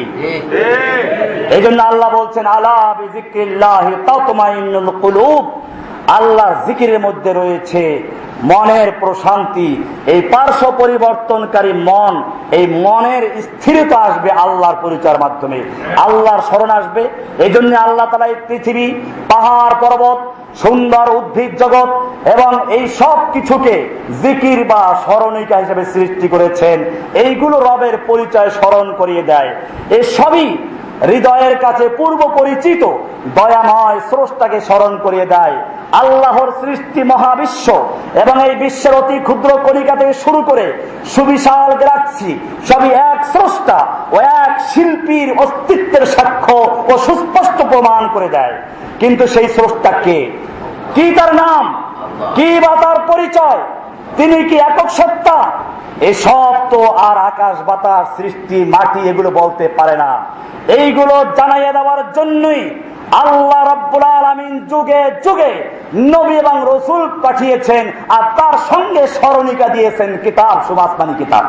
এই জন্য আল্লাহ বলছেন, আলা বিযিকরিল্লাহি তাতমাইন্নুল কুলুব, আল্লাহর জিকিরের মধ্যে রয়েছে মনের প্রশান্তি। এই পার্শ্ব পরিবর্তনকারী মন, এই মনের স্থিরতা আসবে আল্লাহর পরিচয়ের মাধ্যমে, আল্লাহর স্মরণ আসবে। এই জন্য আল্লাহ তাআলা এই পৃথিবী, পাহাড় পর্বত, সুন্দর উদ্ভিদ জগৎ এবং এই সব কিছুকে জিকির বা স্মরণিকা হিসেবে সৃষ্টি করেছেন। এইগুলো রবের পরিচয় স্মরণ করিয়ে দেয়। এই সবই হৃদয়ের কাছে পূর্ব পরিচিত দয়াময় স্রষ্টাকে স্মরণ করিয়ে দেয়। আল্লাহর সৃষ্টি মহাবিশ্ব এবং এই বিশ্বের অতি ক্ষুদ্র কণিকা থেকে শুরু করে সুবিশাল গ্যালাক্সি সবই এক স্রষ্টা ও এক শিল্পীর অস্তিত্বের সাক্ষ্য ও সুস্পষ্ট প্রমাণ করে দেয়। কিন্তু সেই স্রষ্টা কে? কি তার নাম? কি বা তার পরিচয়? তিনি কি একক সত্তা? এসব তো আর আকাশ বাতাস সৃষ্টি মাটি এগুলো বলতে পারে না। এইগুলো জানাইয়ে দেওয়ার জন্যই আল্লাহ রাব্বুল আলামিন যুগে যুগে নবী এবং রাসূল পাঠিয়েছেন, আর তার সঙ্গে স্মরণিকা দিয়েছেন কিতাব, সুমাসমানি কিতাব।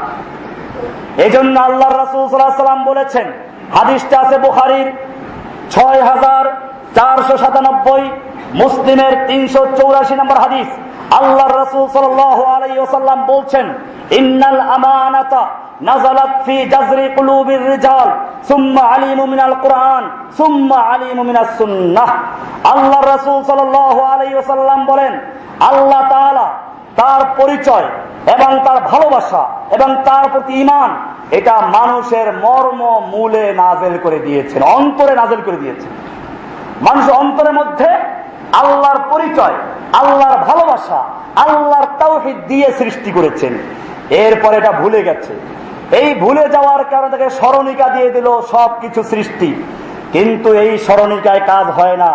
এই জন্য আল্লাহ রাসূল সাল্লাল্লাহু আলাইহি ওয়াসাল্লাম বলেছেন, হাদিসটা আছে বুখারীর 6497, মুসলিমের 384 নম্বর হাদিস। আল্লাহ রাসূল সাল্লাল্লাহু আলাইহি ওয়াসাল্লাম বলছেন, ইন্নাল আমানাতা নাযালাত ফি জাযরি কুলুবির রিজাল সুম্মা আলিমু মিনাল কুরআন সুম্মা আলিমু মিনাস সুন্নাহ। আল্লাহ রাসূল সাল্লাল্লাহু আলাইহি ওয়াসাল্লাম বলেন, আল্লাহ তাআলা তার পরিচয় এবং তার ভালোবাসা এবং তার প্রতি ঈমান এটা মানুষের মর্ম মূলে নাযিল করে দিয়েছেন, অন্তরে নাযিল করে দিয়েছেন। মানুষের অন্তরের মধ্যে আল্লাহর পরিচয়, আল্লাহর ভালোবাসা, আল্লাহর তাওহীদ দিয়ে সৃষ্টি করেছেন। এরপর এটা ভুলে গেছে। এই ভুলে যাওয়ার কারণে তাকে স্মরণিকা দিয়ে দিল সবকিছু সৃষ্টি। কিন্তু এই স্মরণিকায় কাজ হয় না।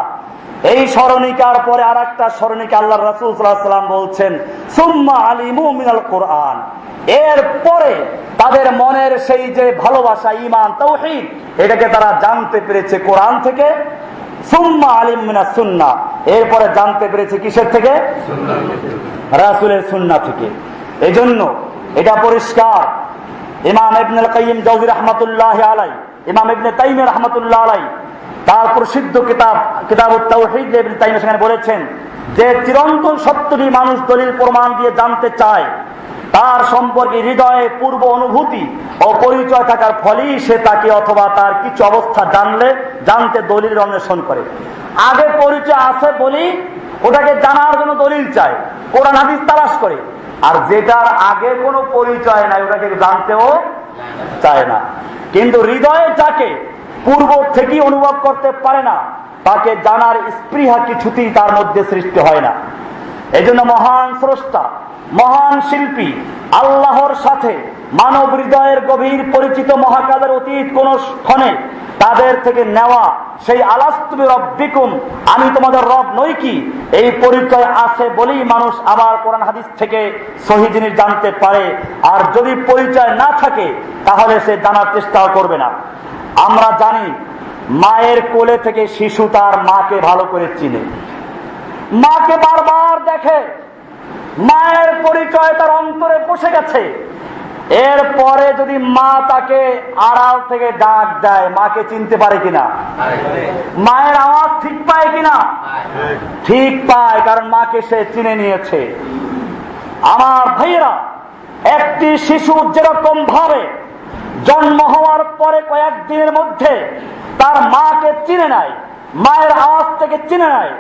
এই স্মরণিকার পরে আর একটা স্মরণিকা আল্লাহ রাসূল সাল্লাল্লাহু আলাইহি ওয়াসাল্লাম বলছেন, সুম্মা আলিমু মিনাল কুরআন। এরপরে তাদের মনের সেই যে ভালোবাসা, ঈমান, তাওহীদ, এটাকে তারা জানতে পেরেছে কোরআন থেকে। সুম্মা আলিম মিনাস সুন্নাহ, এরপরে জানতে পেরেছে কিসের থেকে? রাসূলের সুন্নাহ থেকে। এজন্য এটা পরিষ্কার। ইমাম ইবনুল কাইয়িম জাওযী রাহমাতুল্লাহি আলাইহি, ইমাম ইবনে তাইমিয়া রাহমাতুল্লাহি আলাইহি তার প্রসিদ্ধ কিতাব কিতাবুত তাওহীদ ইবনে তাইমিয়া সেখানে বলেছেন যে চিরন্তন সত্যটি মানুষ দলিল প্রমাণ দিয়ে জানতে চায়, তার সম্পর্কে হৃদয়ে পূর্ব অনুভূতি ও পরিচয় থাকার ফলেই সে তাকে অথবা তার কিছু অবস্থা জানতে দলিল অন্বেষণ করে। আগে পরিচয় আছে বলি ওটাকে জানার জন্য দলিল চায়, কোরআন হাদিস তালাশ করে। আর যেটার আগে কোনো পরিচয় নাই ওটাকে জানতেও চায় না। কিন্তু হৃদয়ে যাকে পূর্ব থেকে অনুভব করতে পারে না তাকে জানার স্পৃহা কিছুতেই তার মধ্যে সৃষ্টি হয় না। এজন্য মহান স্রষ্টা, মহান শিল্পী আল্লাহর সাথে মানব হৃদয়ের গভীর পরিচিত মহাকালের অতীত কোন ক্ষণে তাদের থেকে নেওয়া সেই আলাস্তু বিরাব্বিকুম, আমি তোমাদের রব নই কি, এই পরিচয় আছে বলেই মানুষ আবার কোরআন হাদিস থেকে সহিহ জিনিস জানতে পারে। আর যদি পরিচয় না থাকে তাহলে সে জানার চেষ্টাও করবে না। আমরা জানি মায়ের কোলে থেকে শিশু তার মাকে ভালো করে চিনে, মাকে বারবার দেখে, মায়ের পরিচয় তার অন্তরে বসে গেছে। এরপরে যদি মা তাকে আড়াল থেকে ডাক দেয়, মাকে চিনতে পারে কিনা? মায়ের আওয়াজ ঠিক পায় কিনা? ঠিক পায়, কারণ মাকে সে চিনে নিয়েছে। আমার ভাইয়েরা, একটি শিশু যেরকম ভাবে জন্ম হওয়ার পরে কয়েকদিনের মধ্যে তার মাকে চিনে নেয়, মায়ের আওয়াজ থেকে চিনে নেয়,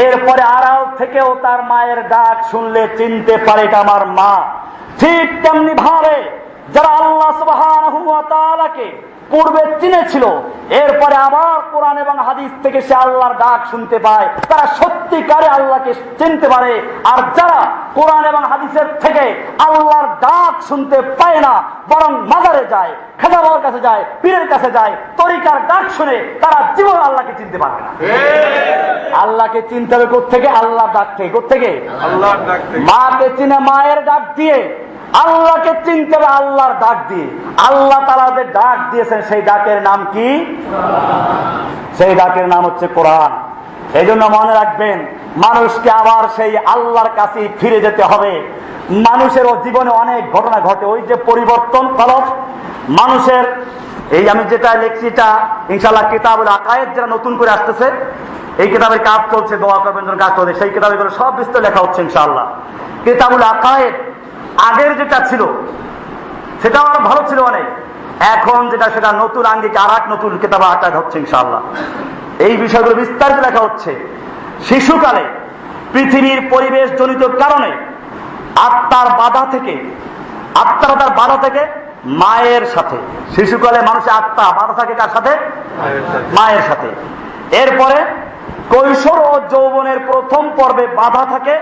এরপরে আড়াল থেকেও তার মায়ের ডাক শুনলে চিনতে পারে এটা আমার মা। ঠিক তেমনি ভাবে যারা আল্লাহ সুবহানাহু ওয়া তাআলাকে পূর্বে চিনেছিল, এরপরে আবার কোরআন এবং হাদিস থেকে সে আল্লাহর ডাক শুনতে পায়, তারা সত্যিকারে আল্লাহকে চিনতে পারে। আর যারা কোরআন এবং হাদিসের থেকে আল্লাহর ডাক শুনতে পায় না, বরং মাজারে যায়, খাজা বাবার কাছে যায়, পীরের কাছে যায়, তরিকার ডাক শুনে তারা জীবন আল্লাহকে চিনতে পারবে না। আল্লাহকে চিনতে হবে কোত্থেকে? আল্লাহর ডাক থেকে। কোত্থেকে? আল্লাহর ডাক থেকে। মাকে চিনে মায়ের ডাক দিয়ে, আল্লাহকে চিনতে হবে আল্লাহর ডাক দিয়ে। আল্লাহ তাআলা যে ডাক দিয়েছেন সেই ডাকের নাম কি? সেই ডাকের নাম হচ্ছে কোরআন। এই জন্য মনে রাখবেন, মানুষকে আবার সেই আল্লাহর কাছে ফিরে যেতে হবে। মানুষের জীবনে অনেক ঘটনা ঘটে, ওই যে পরিবর্তন ফলক মানুষের, এই আমি যেটা লিখছি এটা ইনশাআল্লাহ কিতাবুল আকায়েদ যেটা নতুন করে আসতেছে, এই কিতাবের কাজ চলছে, দোয়া করবেন যেন কাজ চলছে, সেই কিতাবে সব বিস্তারিত লেখা হচ্ছে ইনশাআল্লাহ। কিতাবুল আকায়েদ আগের যেটা ছিল সেটা আমার ভালো ছিল অনেক, এখন যেটা সেটা নতুন আঙ্গিকে আর এক নতুন কিতাব আকায়েদ হচ্ছে ইনশাআল্লাহ। এই বিষয়গুলো বিস্তারিত লেখা হচ্ছে। শিশুকালে পৃথিবীর পরিবেশ জনিত কারণে আত্মার বাধা থেকে, তার বাধা থেকে মায়ের সাথে, শিশুকালে মানুষের আত্মা বাধা থাকে কার সাথে? মায়ের সাথে। এরপরে কৈশোর ও যৌবনের প্রথম পর্বে বাধা থাকে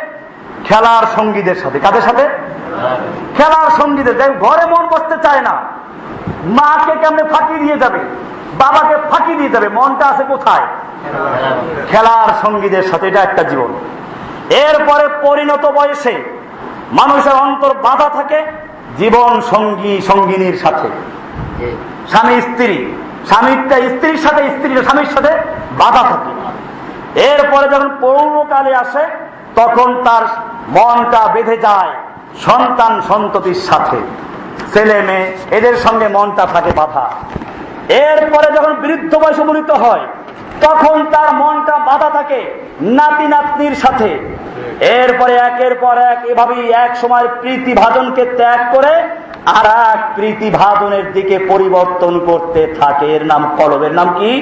খেলার সঙ্গীদের সাথে। কাদের সাথে? খেলার সঙ্গীদের। ঘরে মন বসতে চায় না, মাকে কেমনে ফাঁকি দিয়ে যাবে, বাবাকে ফাঁকি দিয়ে যাবে, মনটা আছে কোথায়? খেলার সঙ্গীদের সাথে। এটা একটা জীবন। এরপরে পরিণত বয়সে মানুষের অন্তর বাধা থাকে জীবন সঙ্গী সঙ্গিনীর সাথে, স্বামী স্ত্রী, স্বামীটা স্ত্রীর সাথে, স্ত্রীর স্বামীর সাথে বাধা থাকে। এরপরে যখন পৌরকালে আসে তখন তার মনটা বেঁধে যায় সন্তান সন্ততির সাথে, ছেলে মেয়ে এদের সঙ্গে মনটা থাকে বাধা। এরপরে যখন বৃদ্ধ বয়স উপনীত হয় তখন তার মনটা বাধা থাকে নাতি নাতনির সাথে। এরপরে একের পর এক এভাবেই এক সময় প্রীতিভাজনকে ত্যাগ করে আর এক প্রীতিভাজনের দিকে পরিবর্তন করতে থাকে। এর নাম কলব। এর নাম কি?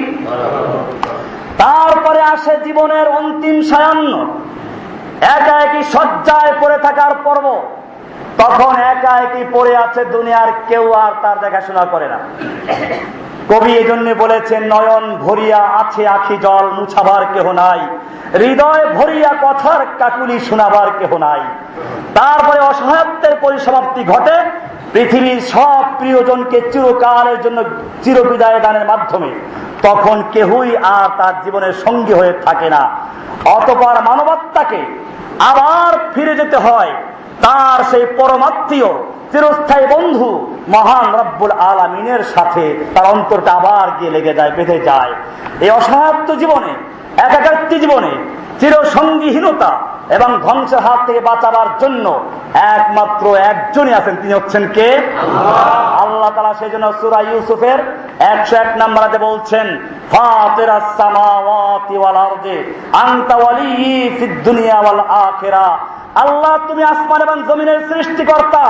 তারপরে আসে জীবনের অন্তিম সায়ান্ন, একা একই শয্যায় পড়ে থাকার পর্ব। তখন একা একই পড়ে আছে, দুনিয়ার কেউ আর তার দেখাশোনা করে না। কবি এই জন্য বলেছেন, নয়ন ভরিয়া আছে আখি জল, মুছাবার কেহ নাই, হৃদয় ভরিয়া কথার কাকুলি শোনাবার কেহ নাই। তারপরে অসহায়ত্বের পরিসমাপ্তি ঘটে, পৃথিবীর সব প্রিয়জনকে চিরকালের জন্য চিরবিদায় দানের মাধ্যমে। তখন কেহই আর তার জীবনের সঙ্গী হয়ে থাকে না। অতঃপর মানবাত্মাকে আবার ফিরে যেতে হয় তার সেই পরমাত্মীয় চিরস্থায়ী বন্ধু মহান রব্বুল আলামিনের সাথে। তার অন্তরটা আবার গিয়ে লেগে যায়, বেঁধে যায়। এই অসহায়ত্ব জীবনে, একাকিত্ব জীবনে চিরসঙ্গীহীনতা এবং ধ্বংসের হাত থেকে বাঁচাবার জন্য একমাত্র একজনই আছেন, তিনি হচ্ছেন কে? আল্লাহ তাআলা। সেই জন্য সূরা ইউসুফের 101 নম্বরে বলছেন, ফাতিরাস সামাওয়াতি ওয়াল আরদি আনতা ওয়ালিয়্যি ফিদ দুনিয়া ওয়াল আখিরাহ। আল্লাহ, তুমি আসমান এবং জমিনের সৃষ্টিকর্তা,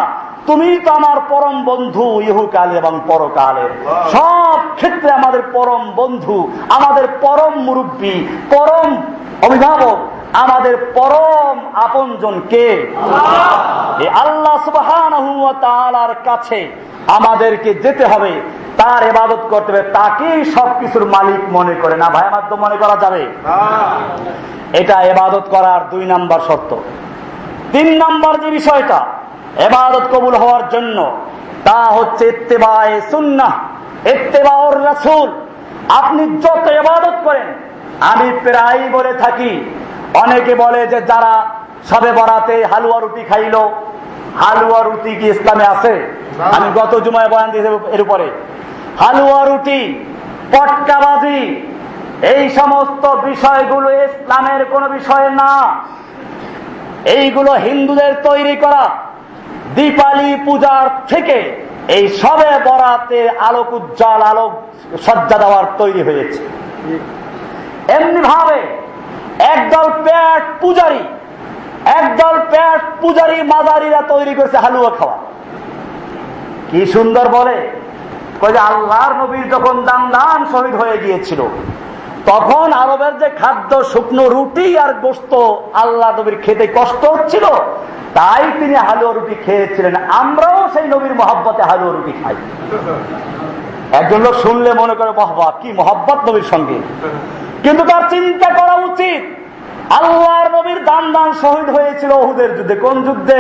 তুমি তো আমার পরম বন্ধু ইহকাল এবং পরকালের। সব ক্ষেত্রে আমাদের পরম বন্ধু, আমাদের পরম মুরব্বী, পরম অভিভাবক, আমাদের পরম আপনজন কে? আল্লাহ সুবহানাহু ওয়া তাআলার কাছে আমাদেরকে যেতে হবে, তার ইবাদত করতে হবে, তাকেই সবকিছুর মালিক মনে করে। না ভাই আমার তো মনে করা যাবে? এটা ইবাদত করার 2 নাম্বার শর্ত। 3 নাম্বার যে বিষয়টা ইবাদত কবুল হওয়ার জন্য, তা হচ্ছে ইত্তেবায়ে সুন্নাহ, ইত্তেবাউর রাসূল। আপনি যত ইবাদত করেন, আমি প্রায়ই বলে থাকি, অনেকে বলে যে যারা সবে বরাতে হালুয়া রুটি খাইলো, হালুয়া রুটি কি ইসলামে আছে? আমি গত জুমায় বয়ান দিয়েছি এর উপরে। হালুয়া রুটি, পটকাবাজি, এই সমস্ত বিষয়গুলো ইসলামের কোন বিষয় না। এইগুলো হিন্দুদের তৈরি করা। দীপালি পূজার থেকে এই সবে বরাতে আলোক উজ্জ্বল আলোক সজ্জা দেওয়ার তৈরি হয়েছে। এমনি ভাবে একদল পেট পূজারি মাদারিরা তৈরি করেছে হালুয়া খাওয়া। কি সুন্দর বলে, আল্লাহর নবীর যখন দান শহীদ হয়ে গিয়েছিল তখন আরবের যে খাদ্য শুকনো রুটি আর গোশত আল্লাহ নবীর খেতে কষ্ট হচ্ছিল, তাই তিনি হালুয়া রুটি খেয়েছিলেন। আমরাও সেই নবীর মহব্বতে হালুয়া রুটি খাই। একজন লোক শুনলে মনে করে বাহ বাহ কি মহব্বত নবীর সঙ্গে, কিন্তু তার চিন্তা করা উচিত আল্লাহর নবীর দান শহীদ হয়েছিল উহুদের যুদ্ধে। কোন যুদ্ধে?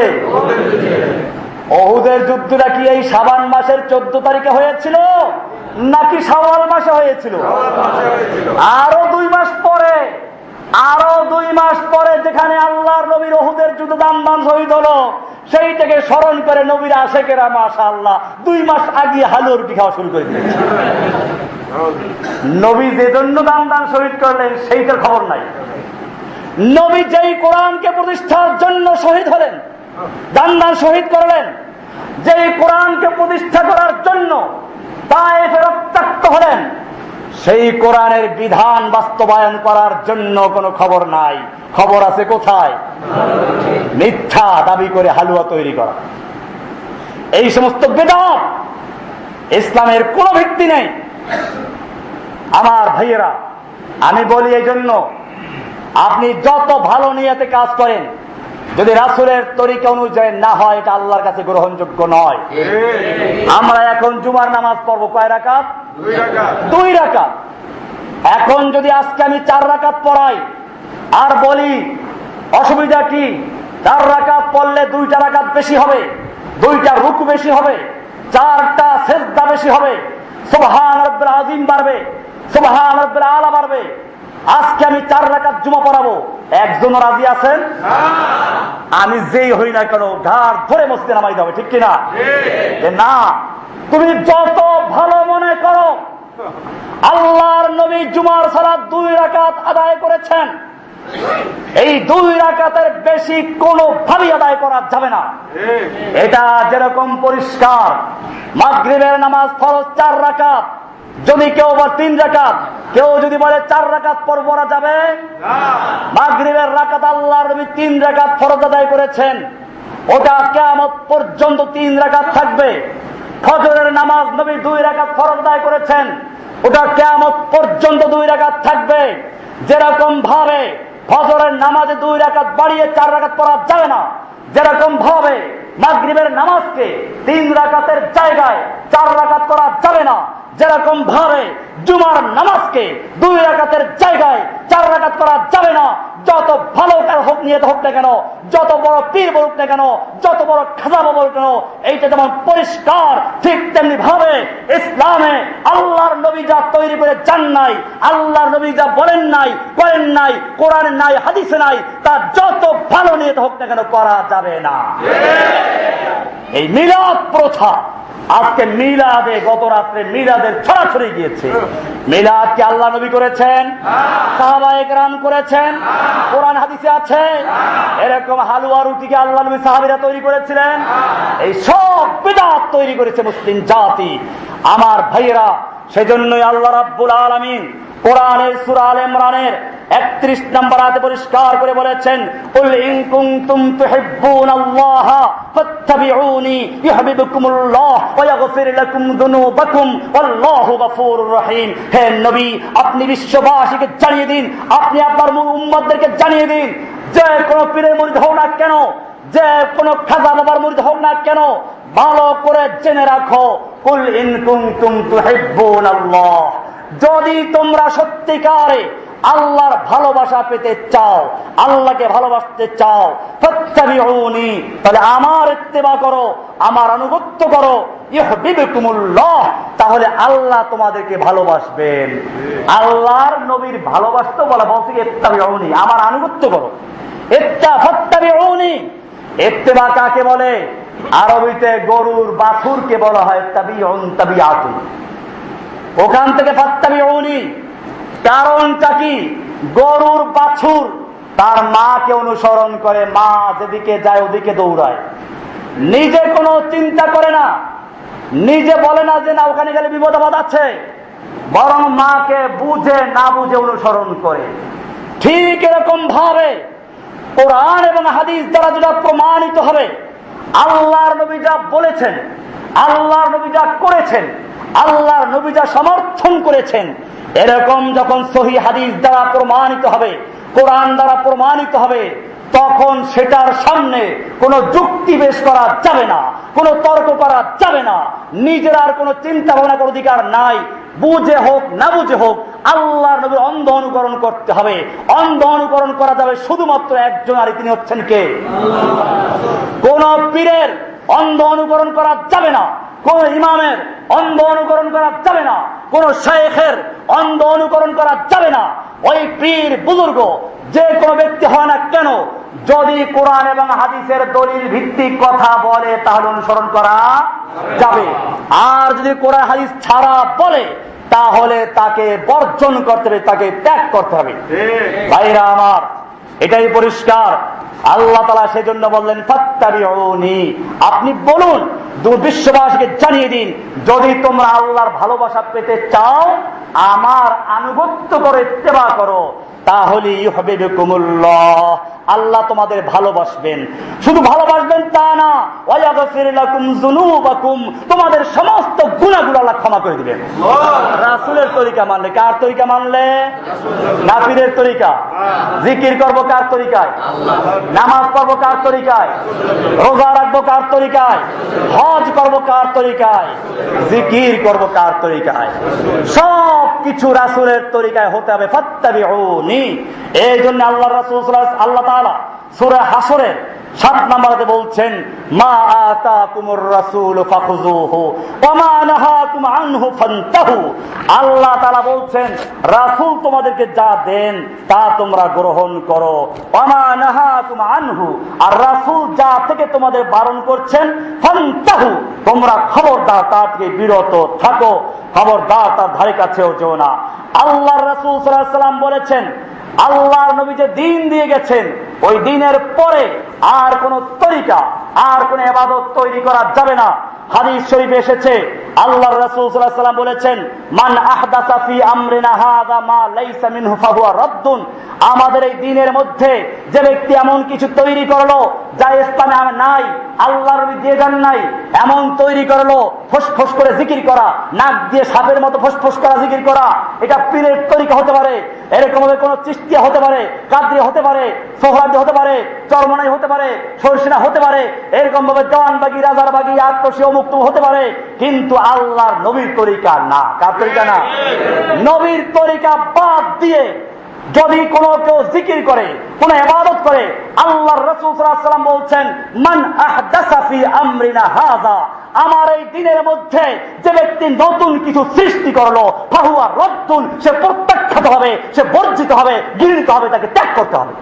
উহুদের যুদ্ধটা কি এই শাবান মাসের 14 তারিখে হয়েছিল নাকি শাওয়াল মাসে হয়েছিল? আরো 2 মাস পরে, আরো 2 মাস পরে যেখানে আল্লাহর নবীর উহুদের যুদ্ধ দান শহীদ হলো, সেইটাকে স্মরণ করে নবীর আশেকেরা মাশাআল্লাহ 2 মাস আগে হালুয়া রুটি খাওয়া শুরু করে দিয়েছে। নবী যে জন্য দান শহীদ করলেন সেইটার খবর নাই। নবী যেই কোরআনকে প্রতিষ্ঠার জন্য শহীদ হলেন, দান শহীদ করলেন, যেই কোরআনকে প্রতিষ্ঠা করার জন্য তায়েফে রক্তাক্ত হলেন, সেই কোরআনের বিধান বাস্তবায়ন করার জন্য কোনো খবর নাই। খবর আছে কোথায়? মিথ্যা দাবি করে হালুয়া তৈরি করা। এই সমস্ত বিদআত ইসলামের কোনো ভিত্তি নেই। আমার ভাইয়েরা, আমি বলি এই জন্য আপনি যত ভালো নিয়তে কাজ করেন, যদি রাসূলের তরিকা অনুযায়ী না হয়, এটা আল্লাহর কাছে গ্রহণযোগ্য নয়। আমরা এখন জুমার নামাজ পড়বো কয় রাকাত? 2 রাকাত। এখন যদি আজকে আমি 4 রাকাত পড়াই আর বলি অসুবিধা কি? 4 রাকাত পড়লে 2টা রাকাত বেশি হবে, 2টা রুকু বেশি হবে, 4টা সিজদা বেশি হবে, সুবহান রাব্বিল আযীম বাড়বে, সুবহান রাব্বিল আলা বাড়বে। আজকে আমি 4 রাকাত জুমা পড়াবো, একজন রাজি আছেন? আমি যেই হই না কেন ঘাড় ধরে মসজিদে নামাইতে হবে, ঠিক কিনা? না, তুমি যত ভালো মনে করো, আল্লাহর নবী জুমার সালাত 2 রাকাত আদায় করেছেন, এই 2 রাকাতের বেশি কোনোভাবেই আদায় করা যাবে না। এটা যেরকম পরিষ্কার, মাগরিবের নামাজ ফরজ 4 রাকাত, যদি কেউ বলে 3 রাকাত, কেউ যদি বলে 4 রাকাত পড়া যাবে না। মাগরিবের রাকাত আল্লাহর নবী 3 রাকাত ফরজ আদায় করেছেন, ওটা কিয়ামত পর্যন্ত 3 রাকাত থাকবে। ফজরের নামাজ নবী 2 রাকাত ফরজ আদায় করেছেন, ওটা কিয়ামত পর্যন্ত 2 রাকাত থাকবে। যেরকম ভাবে ফজরের নামাজে 2 রাকাত বাড়িয়ে 4 রাকাত পড়া যাবে না, যেরকম ভাবে মাগরিবের নামাজকে 3 রাকাতের জায়গায় 4 রাকাত করা যাবে না, যেরকম ভাবে জুমার নামাজকে 2 রাকাতের জায়গায় 4 রাকাত করা যাবে না। যত ভালো কার হোক নিয়ত হোক না কেন, যত বড় পীর বলুক না কেন, যত বড় খাজা বলুক কেন, এইটা যেমন পরিষ্কার, ঠিক তেমনি ভাবে ইসলামে আল্লাহর নবী যা তৈরি করে যান নাই, আল্লাহর নবী যা বলেন নাই, করেন নাই, কোরআনে নাই, হাদিসে নাই, তা যত ভালো নিয়ত হোক না কেন করা যাবে না। এই মিলাদ প্রথা, আজকে মিলাদে গত রাত্রে মিলাদের ছড়াছড়ি গিয়েছে। মিলাদ কি আল্লাহ নবী করেছেন? সাহাবায়ে কেরাম করেছেন? কোরআন হাদিসে আছে? এরকম হালুয়া রুটি কি আল্লাহ নবী সাহাবীরা তৈরি করেছিলেন? এই সব বিদআত তৈরি করেছে মুসলিম জাতি। আমার ভাইয়েরা, সেজন্যই আল্লাহ রাব্বুল আলামিন কোরআনের সূরা আলে ইমরানের 31 নম্বর আয়াতে পরিষ্কার করে বলেছেন, কুল ইন কুনতুম তুহিব্বুনাল্লাহা ফাত্তাবিউনি ইউহিব্বুকুমুল্লাহ ওয়া ইয়াগফির লাকুম যুনুবাকুম ওয়াল্লাহু গফুরুর রহিম। হে নবী, আপনি বিশ্ববাসীকে জানিয়ে দিন, আপনি আপনার উম্মতদেরকে জানিয়ে দিন, যে কোন পীরের মুরিদ হোক না কেন, যে কোন খাজা বাবার মুরিদ হোক না কেন, ভালো করে জেনে রাখো, কুল ইন কুনতুম তুহিব্বুনাল্লাহ, যদি তোমরা সত্যিকারে আল্লাহর ভালোবাসা পেতে চাও, আল্লাহকে ভালোবাসতে চাও, ফাত্তাবিউনি, তাহলে আমার ইত্তেবা করো, আমার আনুগত্য করো, ইউহিব্বুকুমুল্লাহ, তাহলে আল্লাহ তোমাদেরকে ভালোবাসবেন। আল্লাহর নবীর ভালোবাসতে বলা বলছে ইত্তাবিউনি, আমার আনুগত্য করো। ফাত্তাবিউনি, ইত্তেবা কাকে বলে? আরবিতে গরুর বাছুরকে বলা হয় তাবিউন, তাবিআতুন। ওখান থেকে ফাত্তাবিউনি, কারণটা কি? গরুর বাছুর তার মাকে অনুসরণ করে, মা যেদিকে যায় ওদিকে দৌড়ায়, নিজে কোনো চিন্তা করে না, নিজে বলে না যে না ওখানে গেলে বিপদ আপদ আছে, বরং মাকে বুঝে না বুঝে অনুসরণ করে। ঠিক এরকম ভাবে কোরআন এবং হাদিস দ্বারা যেটা প্রমাণিত হবে, আল্লাহর নবী যা বলেছেন, আল্লাহর নবী যা করেছেন, আল্লাহর নবী যা সমর্থন করেছেন, এরকম যখন সহিহ হাদিস দ্বারা প্রমাণিত হবে, কোরআন দ্বারা প্রমাণিত হবে, তখন সেটার সামনে কোনো যুক্তি পেশ করা যাবে না, কোনো তর্ক করা যাবে না। নিজের আর কোনো চিন্তা ভাবনা করার অধিকার নাই, বুঝে হোক না বুঝে হোক, আল্লাহর নবীর অন্ধ অনুকরণ করতে হবে। অন্ধ অনুকরণ করা যাবে শুধুমাত্র একজন, আর তিনি হচ্ছেন কে? কোন পীরের অন্ধ অনুকরণ করা যাবে না, কোন ইমামের অন্ধ অনুকরণ করা যাবে না, কোন শায়েখের অন্ধ অনুকরণ করা যাবে না। ওই পীর বুজুর্গ যে কোনো ব্যক্তি হয় না কেন, যদি কোরআন এবং হাদিসের দলিল ভিত্তিক কথা বলে তাহলে অনুসরণ করা যাবে। আর যদি কোরআন হাদিস ছাড়া বলে তাহলে তাকে বর্জন করতে হবে, তাকে ত্যাগ করতে হবে। ভাইরা আমার, এটাই পরিষ্কার। আল্লাহ তাআলা সেজন্য বললেন ফাত্তাবিউনি, আপনি বলুন, বিশ্ববাসীকে জানিয়ে দিন, যদি তোমরা আল্লাহর ভালোবাসা পেতে চাও আমার আনুগত্য করো, ইত্তেবা করো, তাহলে ইউহিব্বুকুমুল্লাহ, আল্লাহ তোমাদের ভালোবাসবেন। শুধু ভালোবাসবেন তা না, ওয়ায়াগফির লাকুম যুনুবাকুম, তোমাদের সমস্ত গুনাহগুলো আল্লাহ ক্ষমা করে দিবেন। রাসূলের তরিকা মানলে, কার তরিকা মানলে? নাবিদের তরিকা। জিকির করব কার তরিকায়? নামাজ পড়ব কার তরিকায়? রোজা রাখবো কার তরিকায়? হজ করব কার তরিকায়? জিকির করব কার তরিকায়? সব কিছু রাসূলের তরিকায় হতে হবে। ফাত্তাবিউনি, এই জন্য আল্লাহ রাসূল আল্লাহ তাআলা সূরা হাসরের 7 নম্বরে বলছেন মা আতাকুমুর রাসূল ফাখুযুহু ওয়া মা নাহাকুম আনহু ফান্তাহু। আল্লাহ তাআলা বলছেন রাসূল তোমাদেরকে যা দেন তা তোমরা গ্রহণ করো, ওয়া মা নাহাকুম আনহু, আর রাসূল যা থেকে তোমাদের বারণ করছেন ফান্তাহু, তোমরা খবরদার তা থেকে বিরত থাকো, খবরদার তার ধারে কাছেও যেও না। আল্লাহর রাসূল সাল্লাল্লাহু আলাইহি ওয়াসাল্লাম বলেছেন আল্লাহর নবী যে দিন দিয়ে গেছেন ওই দিনের পরে আর কোন তরিকা, আর কোন ইবাদত তৈরি করা যাবে না। হাদিস শরীফে এসেছে আল্লাহর রাসূল সাল্লাল্লাহু আলাইহি ওয়াসাল্লাম বলেছেন মান আহদাসা ফি আমরিনা হাযা মা লাইসা মিনহু ফাহুয়া রাদ্দুন, আমাদের এই দ্বীনের মধ্যে যে ব্যক্তি এমন কিছু তৈরি করলো যা ইসলামে নাই, আল্লাহর নবী দিয়ে যান নাই, এমন তৈরি করলো, ফসফস করে জিকির করা, নাক দিয়ে সাপের মতো ফসফস করা জিকির করা, এটা পীরের তরিকা হতে পারে, এরকম ভাবে কোন চিশতিয়া হতে পারে, কাদরিয়া হতে পারে, সোহরাওয়ার্দী হতে পারে, চরমনাই হতে পারে, সরসিনা হতে পারে, এরকম ভাবে দেওয়ানবাগী, রাজারবাগী, আত্মসী অমুক্ত হতে পারে, কিন্তু আল্লাহর নবীর তরিকা না। কার তরিকা না? নবীর তরিকা বাদ দিয়ে যদি কোনো কেউ জিকির করে, কোন ইবাদত করে, আল্লাহর রাসূল সাল্লাল্লাহু আলাইহি ওয়াসাল্লাম বলছেন মান আহদাসা ফি আমরিনা হাযা, আমার এই দ্বীনের মধ্যে যে ব্যক্তি নতুন কিছু সৃষ্টি করলো ফাহুয়া রাদ্দুন, সে প্রত্যাখ্যাত হবে, সে বর্জিত হবে, ঘৃণিত হবে, তাকে ত্যাগ করতে হবে।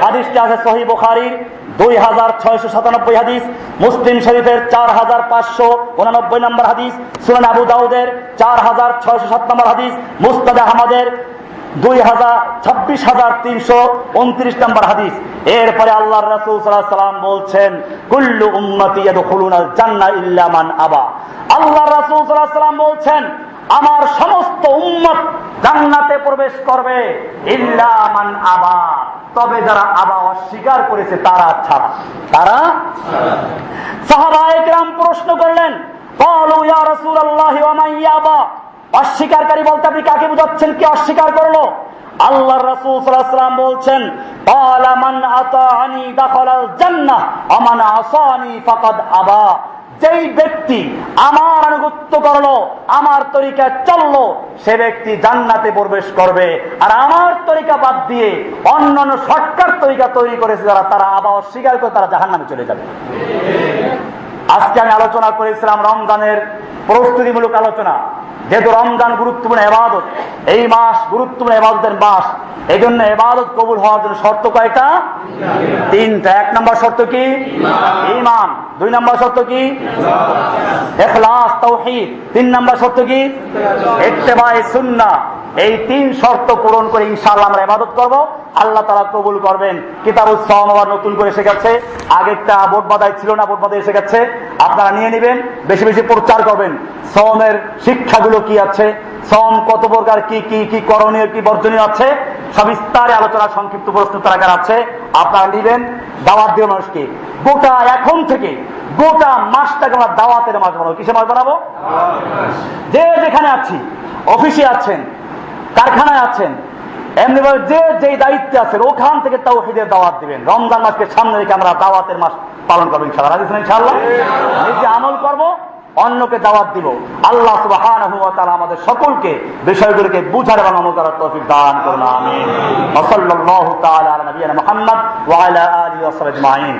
হাদিসটি আছে সহিহ বুখারীর 2697 হাদিস, মুসলিম শরীফের 4589 নম্বর হাদিস, সুনান আবু দাউদের 4607 নম্বর হাদিস, মুসনাদ আহমদের 26,329 নম্বর হাদিস। এরপরে আল্লাহর রাসূল সাল্লাল্লাহু আলাইহি ওয়াসাল্লাম বলছেন কুল্লু উম্মতি ইয়াদখুলুনাল জান্নাহ ইল্লা মান আবা। আল্লাহর রাসূল সাল্লাল্লাহু আলাইহি ওয়াসাল্লাম বলছেন আমার সমস্ত উম্মত জান্নাতে প্রবেশ করবে ইল্লা মান আবা, তবে যারা আবা, অস্বীকার করেছে তারা ছাড়া। তারা সাহাবায়ে কেরাম প্রশ্ন করলেন ক্বালু ইয়া রাসূলুল্লাহ ওয়া মান ইয়াবা, অস্বীকারী বলতে আপনি কাকে বোঝাচ্ছেন, কে অস্বীকার করলো? আল্লাহর রাসূল সাল্লাল্লাহু আলাইহি ওয়াসাল্লাম বলছেন ক্বালা মান আতাআনি দাখালাল জান্নাহ ওয়া মান আসানি ফাকাদ আবা, যেই ব্যক্তি আমার আনুগত্য করলো, আমার তরিকা চললো, সে ব্যক্তি জান্নাতে প্রবেশ করবে, আর আমার তরিকা বাদ দিয়ে অন্যান্য শর্টকাট তরিকা তৈরি করেছে যারা, তারা আবার অস্বীকার করে তারা জাহান্নামে চলে যাবে। আজকে আমি আলোচনা করেছিলাম রমজানের প্রস্তুতিমূলক আলোচনা। যেহেতু রমজান গুরুত্বপূর্ণ ইবাদত, এই মাস গুরুত্বপূর্ণ ইবাদতের মাস, এই জন্য ইবাদত কবুল হওয়ার জন্য শর্ত কয়টা? 3টা। 1 নম্বর শর্ত কি? ঈমান। 2 নম্বর শর্ত কি? ইখলাস তাওহীদ। 3 নম্বর শর্ত কি? ইত্তেবায়ে সুন্নাহ। এই 3 শর্ত পূরণ করে ইনশাআল্লাহ আমরা ইবাদত করব, আল্লাহ তাআলা কবুল করবেন। কিতাবুস সাওম আবার নতুন করে এসে গেছে, আগেরটা বোর্ড বাঁধাই ছিল না, বোর্ড বাঁধাই এসে গেছে, আপনারা নিয়ে নেবেন, বেশি বেশি প্রচার করবেন। সাওমের শিক্ষাগুলো কি আছে, সাওম কত প্রকার, কি কি কি করণীয়, কি বর্জনীয় আছে, সবিস্তারে আলোচনা, সংক্ষিপ্ত প্রশ্ন তারাকার আছে, আপনারা নেবেন। দাওয়াত দিয়ে মানুষকে গোটা এখন থেকে গোটা মাসটাকে আমরা দাওয়াতের মাস বানাবো। কিসের মাস বানাবো? যে যেখানে আছি, অফিসে আছেন, কারখানায় আছেন, এমনি ভাবে যে যেই দায়িত্বে আছেন ওখান থেকে তাওহীদের দাওয়াত দিবেন। রমজান মাসকে সামনে রেখে আমরা দাওয়াতের মাস পালন করবো ইনশাআল্লাহ। ইনশাআল্লাহ নিজে আমল করব, অন্যকে দাওয়াত দিব। আল্লাহ সুবহানাহু ওয়া তাআলা আমাদের সকলকে বিষয়গুলোকে বুঝার এবং আমল করার তৌফিক দান করুন, আমিন। ওয়া সাল্লাল্লাহু তাআলা আলা নবিয়িনা মুহাম্মদ ওয়া আলা আলিহি ওয়া সাহবিহি আজমাইন।